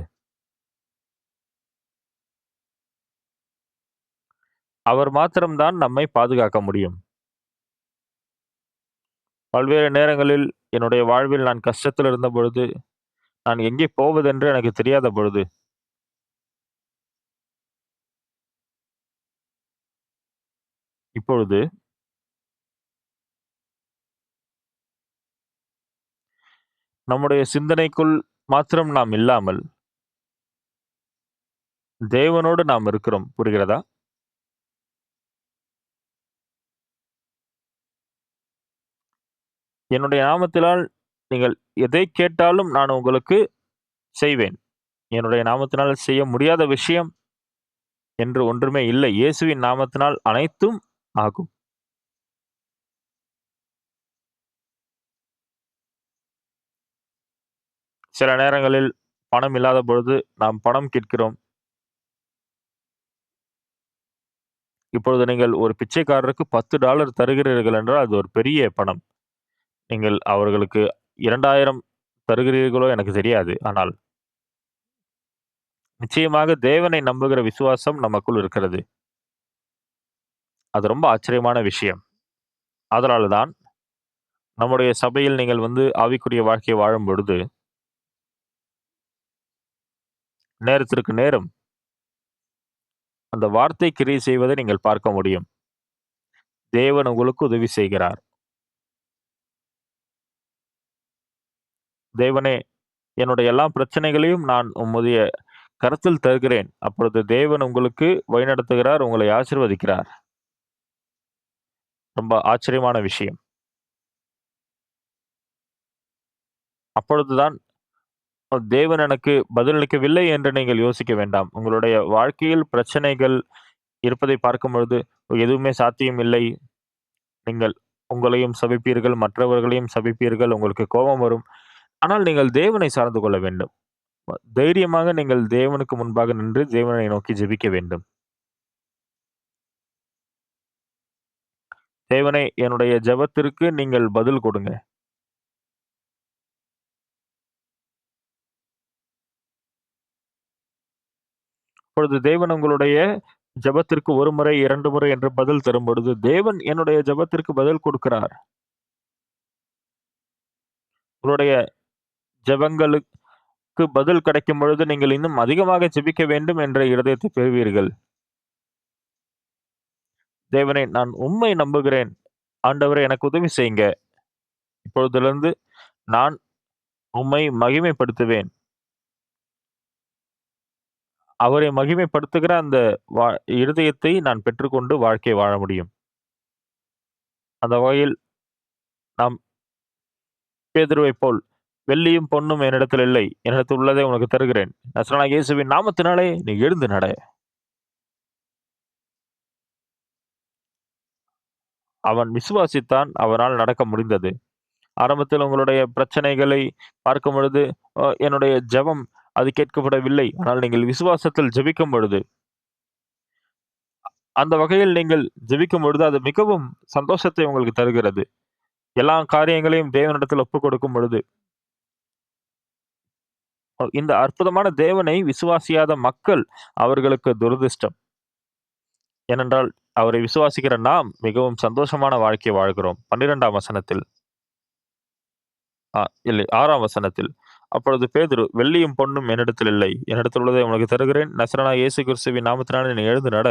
அவர் மாத்திரம் தான் நம்மை பாதுகாக்க முடியும். பல்வேறு நேரங்களில் என்னுடைய வாழ்வில் நான் கஷ்டத்தில் இருந்த பொழுது, நான் எங்கே போவதென்று எனக்கு தெரியாத பொழுது, இப்பொழுது நம்முடைய சிந்தனைக்குள் மாத்திரம் நாம் இல்லாமல், தேவனோடு நாம் இருக்கிறோம். புரிகிறதா? என்னுடைய நாமத்தினால் நீங்கள் எதைக் கேட்டாலும் நான் உங்களுக்கு செய்வேன். என்னுடைய நாமத்தினால் செய்ய முடியாத விஷயம் என்று ஒன்றுமே இல்லை. இயேசுவின் நாமத்தினால் அனைத்தும் ஆகும். சில நேரங்களில் பணம் இல்லாத பொழுது நாம் பணம் கேட்கிறோம். இப்பொழுது நீங்கள் ஒரு பிச்சைக்காரருக்கு $10 தருகிறீர்கள் என்றால் அது ஒரு பெரிய பணம். நீங்கள் அவர்களுக்கு 2000 தருகிறீர்களோ எனக்கு தெரியாது. ஆனால் நிச்சயமாக தேவனை நம்புகிற விசுவாசம் நமக்குள் இருக்கிறது. அது ரொம்ப ஆச்சரியமான விஷயம். அதனால தான் நம்முடைய சபையில் நீங்கள் ஆவிக்குரிய வாழ்க்கையை வாழும் பொழுது, நேரத்திற்கு நேரம் அந்த வார்த்தை கிரியை செய்வதை நீங்கள் பார்க்க முடியும். தேவன் உங்களுக்கு உதவி செய்கிறார். தேவனே, என்னுடைய எல்லா பிரச்சனைகளையும் நான் உம்முடைய கரத்தில் தருகிறேன். அப்பொழுது தேவன் உங்களுக்கு வழிநடத்துகிறார், உங்களை ஆசீர்வதிக்கிறார். ரொம்ப ஆச்சரியமான விஷயம். அப்பொழுதுதான் தேவன் எனக்கு பதிலளிக்கவில்லை என்று நீங்கள் யோசிக்க வேண்டாம். உங்களுடைய வாழ்க்கையில் பிரச்சனைகள் இருப்பதை பார்க்கும் பொழுது, எதுவுமே சாத்தியம் இல்லை. நீங்கள் உங்களையும் சபிப்பீர்கள், மற்றவர்களையும் சபிப்பீர்கள். உங்களுக்கு கோபம் வரும். ஆனால் நீங்கள் தேவனை சார்ந்து கொள்ள வேண்டும். தைரியமாக நீங்கள் தேவனுக்கு முன்பாக நின்று தேவனை நோக்கி ஜெபிக்க வேண்டும். தேவனே, என்னுடைய ஜெபத்திற்கு நீங்கள் பதில் கொடுங்க. அப்பொழுது தேவன் உங்களுடைய ஜெபத்திற்கு 1 முறை, 2 முறை என்று பதில் தரும்பொழுது, தேவன் என்னுடைய ஜெபத்திற்கு பதில் கொடுக்கிறார். உங்களுடைய ஜெபங்களுக்கு பதில் கிடைக்கும் பொழுது, நீங்கள் இன்னும் அதிகமாக ஜெபிக்க வேண்டும் என்ற இருதயத்தை பெறுவீர்கள். தேவனே, நான் உம்மை நம்புகிறேன். ஆண்டவரே எனக்கு உதவி செய்யுங்க. இப்பொழுதிலிருந்து நான் உம்மை மகிமைப்படுத்துவேன். அவரை மகிமைப்படுத்துகிற அந்த வா இருதயத்தை நான் பெற்றுக்கொண்டு வாழ்க்கை வாழ முடியும். அந்த வகையில் நாம் பேதுருவைப் போல், "வெள்ளியும் பொன்னும் என்னிடத்தில் இல்லை. என்னிடத்தில் உள்ளதை உனக்கு தருகிறேன். நசரேயனாகிய இயேசுவின் நாமத்தினாலே நீ எழுந்து நட." அவன் விசுவாசித்தான். அவனால் நடக்க முடிந்தது. ஆரம்பத்தில் உங்களுடைய பிரச்சனைகளை பார்க்கும் பொழுது, என்னுடைய ஜெபம் அது கேட்கப்படவில்லை. ஆனால் நீங்கள் விசுவாசத்தில் ஜெபிக்கும் பொழுது, அந்த வகையில் நீங்கள் ஜெபிக்கும் பொழுது, அது மிகவும் சந்தோஷத்தை உங்களுக்கு தருகிறது. எல்லா காரியங்களையும் தேவனிடத்தில் ஒப்புக் கொடுக்கும் பொழுது, இந்த அற்புதமான தேவனை விசுவாசியாத மக்கள் அவர்களுக்கு துரதிர்ஷ்டம். ஏனென்றால், அவரை விசுவாசிக்கிற நாம் மிகவும் சந்தோஷமான வாழ்க்கை வாழ்கிறோம். 12ஆம் வசனத்தில் இல்லை 6ஆம் வசனத்தில், அப்பொழுது பேதுரு, "வெள்ளியும் பொன்னும் என்னிடத்தில் இல்லை. என்னிடத்தில் உள்ளதை உனக்கு தருகிறேன். நசரேயனாகிய இயேசு கிறிஸ்துவின் நாமத்தினாலே நீ எழுந்து நட."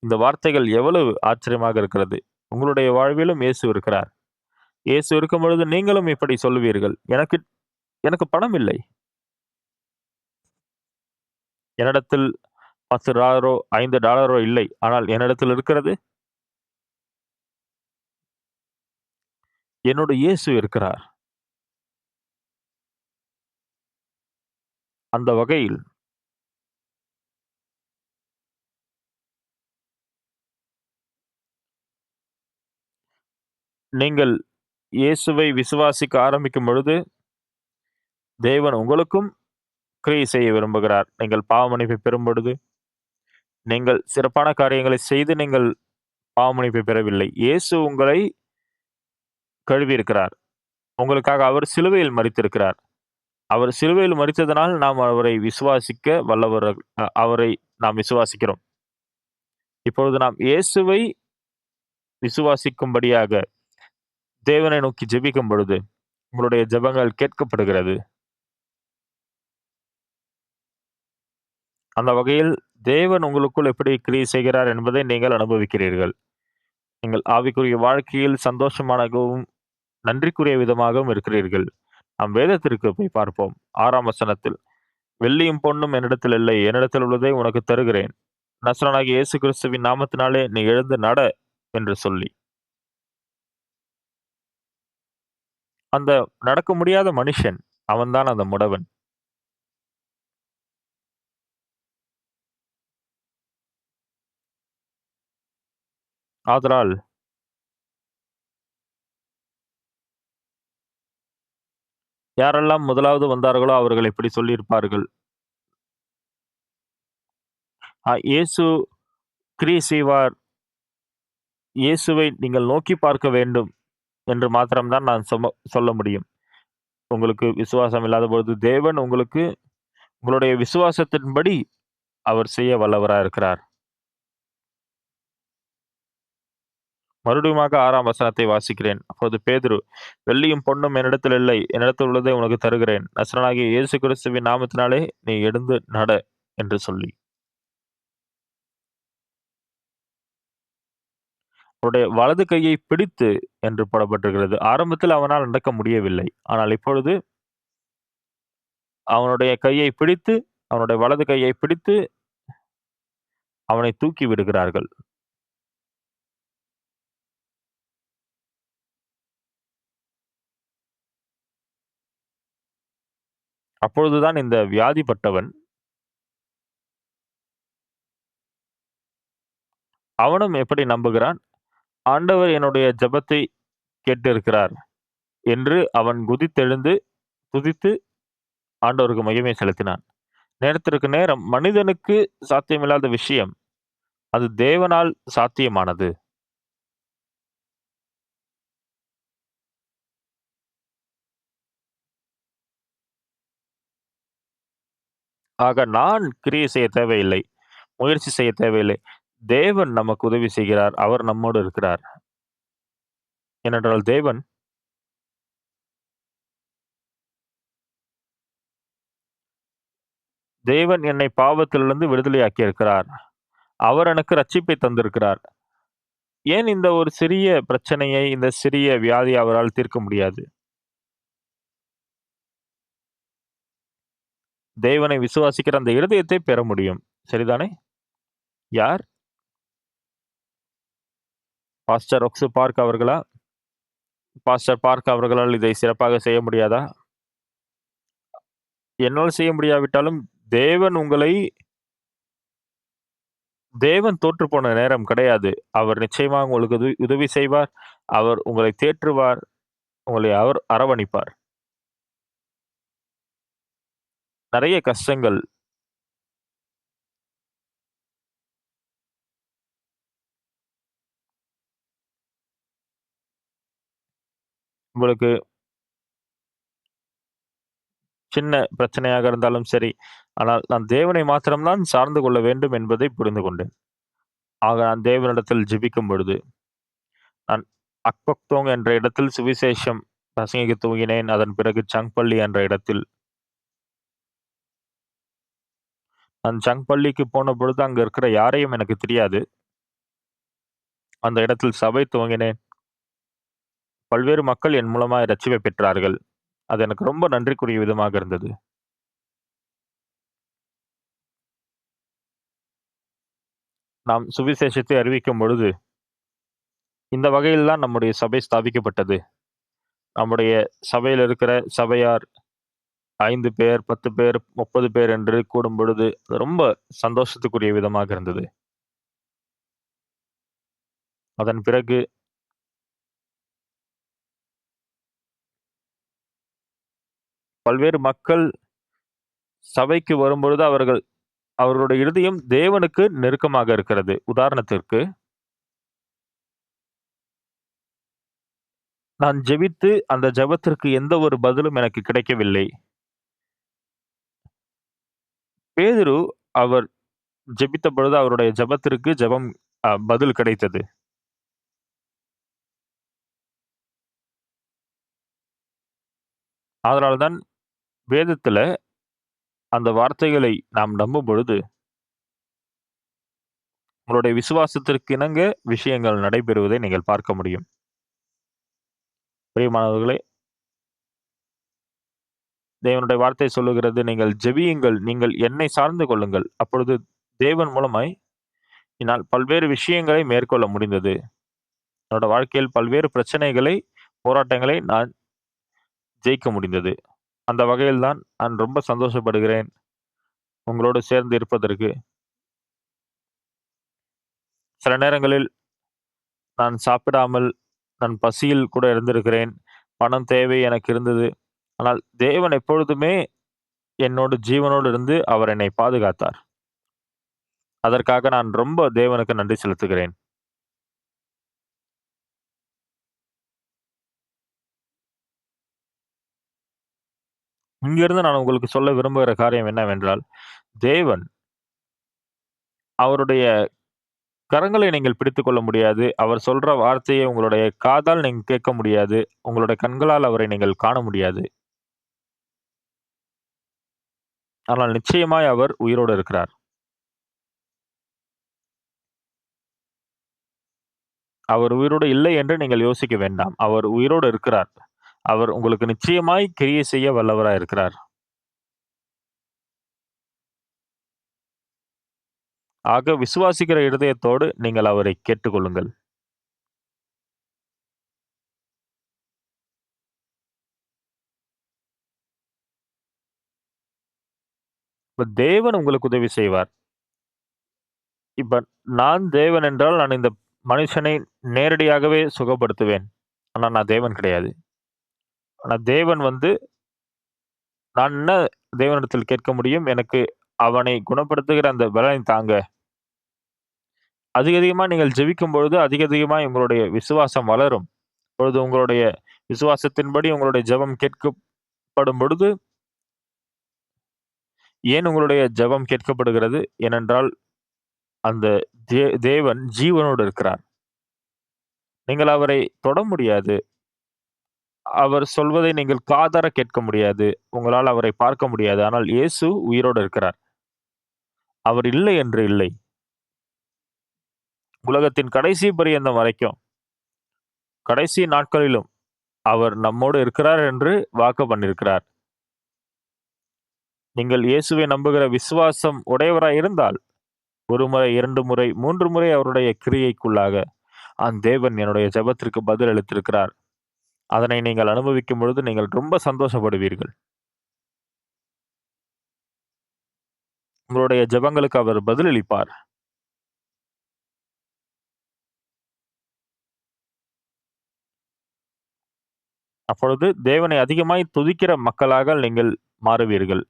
இந்த வார்த்தைகள் எவ்வளவு ஆச்சரியமாக இருக்கிறது. உங்களுடைய வாழ்விலும் இயேசு இருக்கிறார். இயேசு இருக்கும் பொழுது நீங்களும் இப்படி சொல்லுவீர்கள். எனக்கு எனக்கு பணம் இல்லை. என்னிடத்தில் $10 $5 இல்லை. ஆனால் என்னிடத்தில் இருக்கிறது, என்னோட இயேசு இருக்கிறார். அந்த வகையில் நீங்கள் இயேசுவை விசுவாசிக்க ஆரம்பிக்கும் பொழுது, தேவன் உங்களுக்கும் கிரியை செய்ய விரும்புகிறார். நீங்கள் பாவ மன்னிப்பை பெறும் பொழுது, நீங்கள் சிறப்பான காரியங்களை செய்து நீங்கள் பாவ மன்னிப்பை பெறவில்லை. இயேசு உங்களை கழுவியிருக்கிறார். உங்களுக்காக அவர் சிலுவையில் மரித்திருக்கிறார். அவர் சிலுவையில் மரித்ததனால் நாம் அவரை விசுவாசிக்க வல்லவர்கள். அவரை நாம் விசுவாசிக்கிறோம். இப்பொழுது நாம் இயேசுவை விசுவாசிக்கும்படியாக தேவனை நோக்கி ஜெபிக்கும் பொழுது, உங்களுடைய ஜெபங்கள் கேட்கப்படுகிறது. அந்த வகையில் தேவன் உங்களுக்குள் எப்படி கிரியை செய்கிறார் என்பதை நீங்கள் அனுபவிக்கிறீர்கள். நீங்கள் ஆவிக்குரிய வாழ்க்கையில் சந்தோஷமாகவும், நன்றிக்குரிய விதமாகவும் இருக்கிறீர்கள். நாம் வேதத்திற்கு போய் பார்ப்போம். 6ஆம் வசனத்தில், "வெள்ளியும் பொன்னும் என்னிடத்தில் இல்லை. என்னிடத்தில் உள்ளதை உனக்கு தருகிறேன். நசரேயனாகிய இயேசு கிறிஸ்துவின் நாமத்தினாலே நீ எழுந்து நட" என்று சொல்லி. அந்த நடக்க முடியாத மனுஷன், அவன்தான் அந்த முடவன். ஆதலால் யாரெல்லாம் முதலாவது வந்தார்களோ அவர்கள் இப்படி சொல்லியிருப்பார்கள். இயேசு கிரியை செய்வார். இயேசுவை நீங்கள் நோக்கி பார்க்க வேண்டும் என்று மாத்திரம் தான் நான் சொல்ல முடியும். உங்களுக்கு விசுவாசம் இல்லாத பொழுது, தேவன் உங்களுக்கு உங்களுடைய விசுவாசத்தின்படி அவர் செய்ய வல்லவரா இருக்கிறார். மறுபடியுமாக 6ஆம் வசனத்தை வாசிக்கிறேன். அப்பொழுது பேதுரு, "வெள்ளியும் பொன்னும் என்னிடத்தில் இல்லை. என்னிடத்தில் உள்ளதை உனக்கு தருகிறேன். நசரேயனாகிய இயேசு கிறிஸ்துவின் நாமத்தினாலே நீ எழுந்து நட" என்று சொல்லி, அவருடைய வலது கையை பிடித்து என்று போடப்பட்டிருக்கிறது. ஆரம்பத்தில் அவனால் நடக்க முடியவில்லை. ஆனால் இப்பொழுது அவனுடைய கையை பிடித்து, அவனுடைய வலது கையை பிடித்து அவனை தூக்கி விடுகிறார்கள். அப்பொழுதுதான் இந்த வியாதிப்பட்டவன், அவனும் எப்படி நம்புகிறான்? ஆண்டவர் என்னுடைய ஜெபத்தை கேட்டிருக்கிறார் என்று அவன் குதித்தெழுந்து, துதித்து ஆண்டவருக்கு மகிமை செலுத்தினான். நேரத்திற்கு நேரம் மனிதனுக்கு சாத்தியமில்லாத விஷயம் அது தேவனால் சாத்தியமானது. ஆக நான் கிரியை செய்ய தேவையில்லை. முயற்சி செய்ய தேவையில்லை. தேவன் நமக்கு உதவி செய்கிறார். அவர் நம்மோடு இருக்கிறார். ஏனென்றால் தேவன் என்னை பாவத்திலிருந்து விடுதலையாக்கி இருக்கிறார். அவர் எனக்கு ரட்சிப்பை தந்திருக்கிறார். ஏன் இந்த ஒரு சிறிய பிரச்சனையை, இந்த சிறிய வியாதியை அவரால் தீர்க்க முடியாது? தேவனை விசுவாசிக்கிற அந்த இருதயத்தை பெற முடியும். சரிதானே? யார்? பாஸ்டர் ரொக்ஸு பார்க் அவர்களா? பாஸ்டர் பார்க் அவர்களால் இதை சிறப்பாக செய்ய முடியாதா? என்னால் செய்ய முடியாவிட்டாலும், தேவன் உங்களை தேவன் தோற்றுப்போன நேரம் கிடையாது. அவர் நிச்சயமாக உங்களுக்கு உதவி செய்வார். அவர் உங்களை தேற்றுவார். உங்களை அவர் அரவணைப்பார். நெறைய கஷ்டங்கள் உங்களுக்கு சின்ன பிரச்சனையாக இருந்தாலும் சரி, ஆனால் நான் தேவனை மாத்திரம் தான் சார்ந்து கொள்ள வேண்டும் என்பதை புரிந்து கொண்டேன். ஆக நான் தேவனிடத்தில் ஜெபிக்கும் பொழுது, நான் அக்பக்தோங் என்ற இடத்தில் சுவிசேஷம் பிரசங்கிக்கத் துவங்கினேன். அதன் பிறகு சங்பள்ளி என்ற இடத்தில் நான் சங்பள்ளிக்கு போன பொழுது அங்க இருக்கிற யாரையும் எனக்கு தெரியாது. அந்த இடத்தில் சபை துவங்கினேன். பல்வேறு மக்கள் என் மூலமாய் ரட்சிப்பை பெற்றார்கள். அது எனக்கு ரொம்ப நன்றிக்குரிய விதமாக இருந்தது. நாம் சுவிசேஷத்தை அறிவிக்கும் பொழுது, இந்த வகையில் தான் நம்முடைய சபை ஸ்தாபிக்கப்பட்டது. நம்முடைய சபையில இருக்கிற சபையார் 5 பேர், 10 பேர், 30 பேர் என்று கூடும் பொழுது, அது ரொம்ப சந்தோஷத்துக்குரிய விதமாக இருந்தது. அதன் பிறகு பல்வேறு மக்கள் சபைக்கு வரும்பொழுது அவர்களுடைய இருதயம் தேவனுக்கு நெருக்கமாக இருக்கிறது. உதாரணத்திற்கு, நான் ஜெபித்து அந்த ஜெபத்திற்கு எந்த ஒரு பதிலும் எனக்கு கிடைக்கவில்லை. பேதுரு அவர் ஜெபித்த பொழுது அவருடைய ஜெபத்திற்கு பதில் கிடைத்தது. அதனால தான் வேதத்தில அந்த வார்த்தைகளை நாம் நம்பும் பொழுது, உங்களுடைய விசுவாசத்திற்கு இணங்க விஷயங்கள் நடைபெறுவதை நீங்கள் பார்க்க முடியும். பிரியமானவர்களே, தேவனுடைய வார்த்தை சொல்லுகிறது, நீங்கள் ஜெபியுங்கள், நீங்கள் என்னை சார்ந்து கொள்ளுங்கள். அப்பொழுது தேவன் மூலமாய் என்னால் பல்வேறு விஷயங்களை மேற்கொள்ள முடிந்தது. என்னோட வாழ்க்கையில் பல்வேறு பிரச்சனைகளை, போராட்டங்களை நான் ஜெயிக்க முடிந்தது. அந்த வகையில் தான் நான் ரொம்ப சந்தோஷப்படுகிறேன், உங்களோடு சேர்ந்து இருப்பதற்கு. சில நேரங்களில் நான் சாப்பிடாமல், நான் பசியில் கூட இருந்திருக்கிறேன். பணம் தேவை எனக்கு இருந்தது. ஆனால் தேவன் எப்பொழுதுமே என்னோடு ஜீவனோடு இருந்து அவர் என்னை பாதுகாத்தார். அதற்காக நான் ரொம்ப தேவனுக்கு நன்றி செலுத்துகிறேன். இங்கிருந்து நான் உங்களுக்கு சொல்ல விரும்புகிற காரியம் என்னவென்றால், தேவன் அவருடைய கரங்களை நீங்கள் பிடித்துக் கொள்ள முடியாது. அவர் சொல்ற வார்த்தையை உங்களுடைய காதால் நீங்க கேட்க முடியாது. உங்களுடைய கண்களால் அவரை நீங்கள் காண முடியாது. ஆனால் நிச்சயமாய் அவர் உயிரோடு இருக்கிறார். அவர் உயிரோடு இல்லை என்று நீங்கள் யோசிக்க வேண்டாம். அவர் உயிரோடு இருக்கிறார். அவர் உங்களுக்கு நிச்சயமாய் கிரியை செய்ய வல்லவராய் இருக்கிறார். ஆக விசுவாசிக்கிற இருதயத்தோடு நீங்கள் அவரை கேட்டுக்கொள்ளுங்கள். இப்ப தேவன் உங்களுக்கு உதவி செய்வார். இப்ப நான் தேவன் என்றால், நான் இந்த மனுஷனை நேரடியாகவே சுகப்படுத்துவேன். ஆனா நான் தேவன் கிடையாது. ஆனா தேவன் வந்து நான் என்ன தேவனிடத்தில் கேட்க முடியும்? எனக்கு அவனை குணப்படுத்துகிற அந்த பலனை தாங்க. அதிக அதிகமா நீங்கள் ஜெபிக்கும் பொழுது, அதிக அதிகமாய் உங்களுடைய விசுவாசம் வளரும். அப்பொழுது உங்களுடைய விசுவாசத்தின்படி உங்களுடைய ஜெபம் கேட்கப்படும் பொழுது, ஏன் உங்களுடைய ஜெபம் கேட்கப்படுகிறது? ஏனென்றால், அந்த தேவன் ஜீவனோடு இருக்கிறார். நீங்கள் அவரை தொட முடியாது. அவர் சொல்வதை நீங்கள் காதார கேட்க முடியாது. உங்களால் அவரை பார்க்க முடியாது. ஆனால் இயேசு உயிரோடு இருக்கிறார். அவர் இல்லை என்று இல்லை. உலகத்தின் கடைசி பரியந்தம் வரைக்கும், கடைசி நாட்களிலும் அவர் நம்மோடு இருக்கிறார் என்று வாக்கு பண்ணியிருக்கிறார். நீங்கள் இயேசுவை நம்புகிற விசுவாசம் உடையவராய் இருந்தால், 1 முறை, 2 முறை, 3 முறை அவருடைய கிரியைக்குள்ளாக, தேவன் என்னுடைய ஜெபத்திற்கு பதில் அளித்திருக்கிறார். அதனை நீங்கள் அனுபவிக்கும் பொழுது நீங்கள் ரொம்ப சந்தோஷப்படுவீர்கள். உங்களுடைய ஜெபங்களுக்கு அவர் பதிலளிப்பார். அப்பொழுது தேவனை அதிகமாய் துதிக்கிற மக்களாக நீங்கள் மாறுவீர்கள்.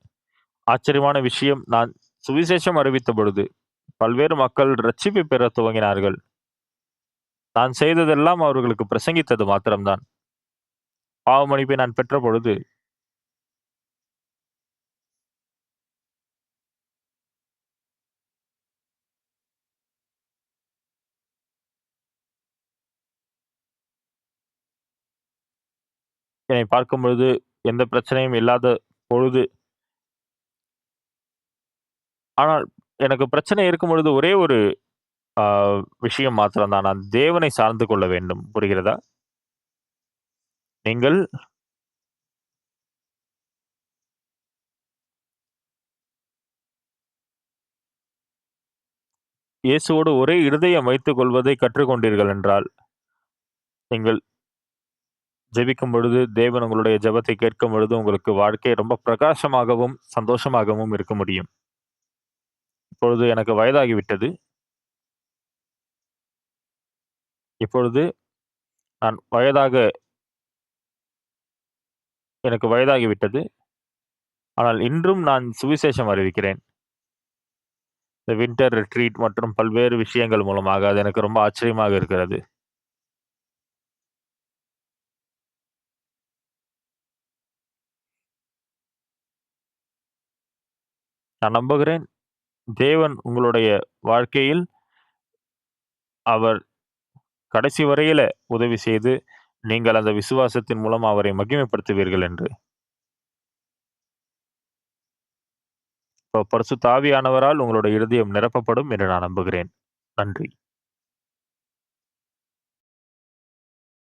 ஆச்சரியமான விஷயம், நான் சுவிசேஷம் அறிவித்த பொழுது, பல்வேறு மக்கள் ரட்சிப்பை பெறத் துவங்கினார்கள். நான் செய்ததெல்லாம் அவர்களுக்கு பிரசங்கித்தது மாத்திரம்தான். பாவ மன்னிப்பை நான் பெற்ற பொழுது, என்னை பார்க்கும் பொழுது எந்த பிரச்சனையும் இல்லாத பொழுது, ஆனால் எனக்கு பிரச்சனை இருக்கும் பொழுது ஒரே ஒரு ஆ விஷயம் மாத்திரம் தான். நான் தேவனை சார்ந்து கொள்ள வேண்டும். புரிகிறதா? நீங்கள் இயேசுவோடு ஒரே இருதயம் வைத்துக் கொள்வதை கற்றுக்கொண்டீர்கள் என்றால், நீங்கள் ஜெபிக்கும் பொழுது, தேவன் உங்களுடைய ஜெபத்தை கேட்கும் பொழுது, உங்களுக்கு வாழ்க்கை ரொம்ப பிரகாசமாகவும், சந்தோஷமாகவும் இருக்க முடியும். இப்பொழுது எனக்கு வயதாகிவிட்டது. இப்பொழுது நான் எனக்கு வயதாகிவிட்டது. ஆனால் இன்றும் நான் சுவிசேஷம் அறிவிக்கிறேன். இந்த வின்டர் ரிட்ரீட் மற்றும் பல்வேறு விஷயங்கள் மூலமாக அது எனக்கு ரொம்ப ஆச்சரியமாக இருக்கிறது. நான் நம்புகிறேன், தேவன் உங்களுடைய வாழ்க்கையில் அவர் கடைசி வரையில உதவி செய்து, நீங்கள் அந்த விசுவாசத்தின் மூலம் அவரை மகிமைப்படுத்துவீர்கள் என்று. பரிசுத்த ஆவியானவரால் உங்களுடைய இருதயம் நிரப்பப்படும் என்று நான் நம்புகிறேன். நன்றி.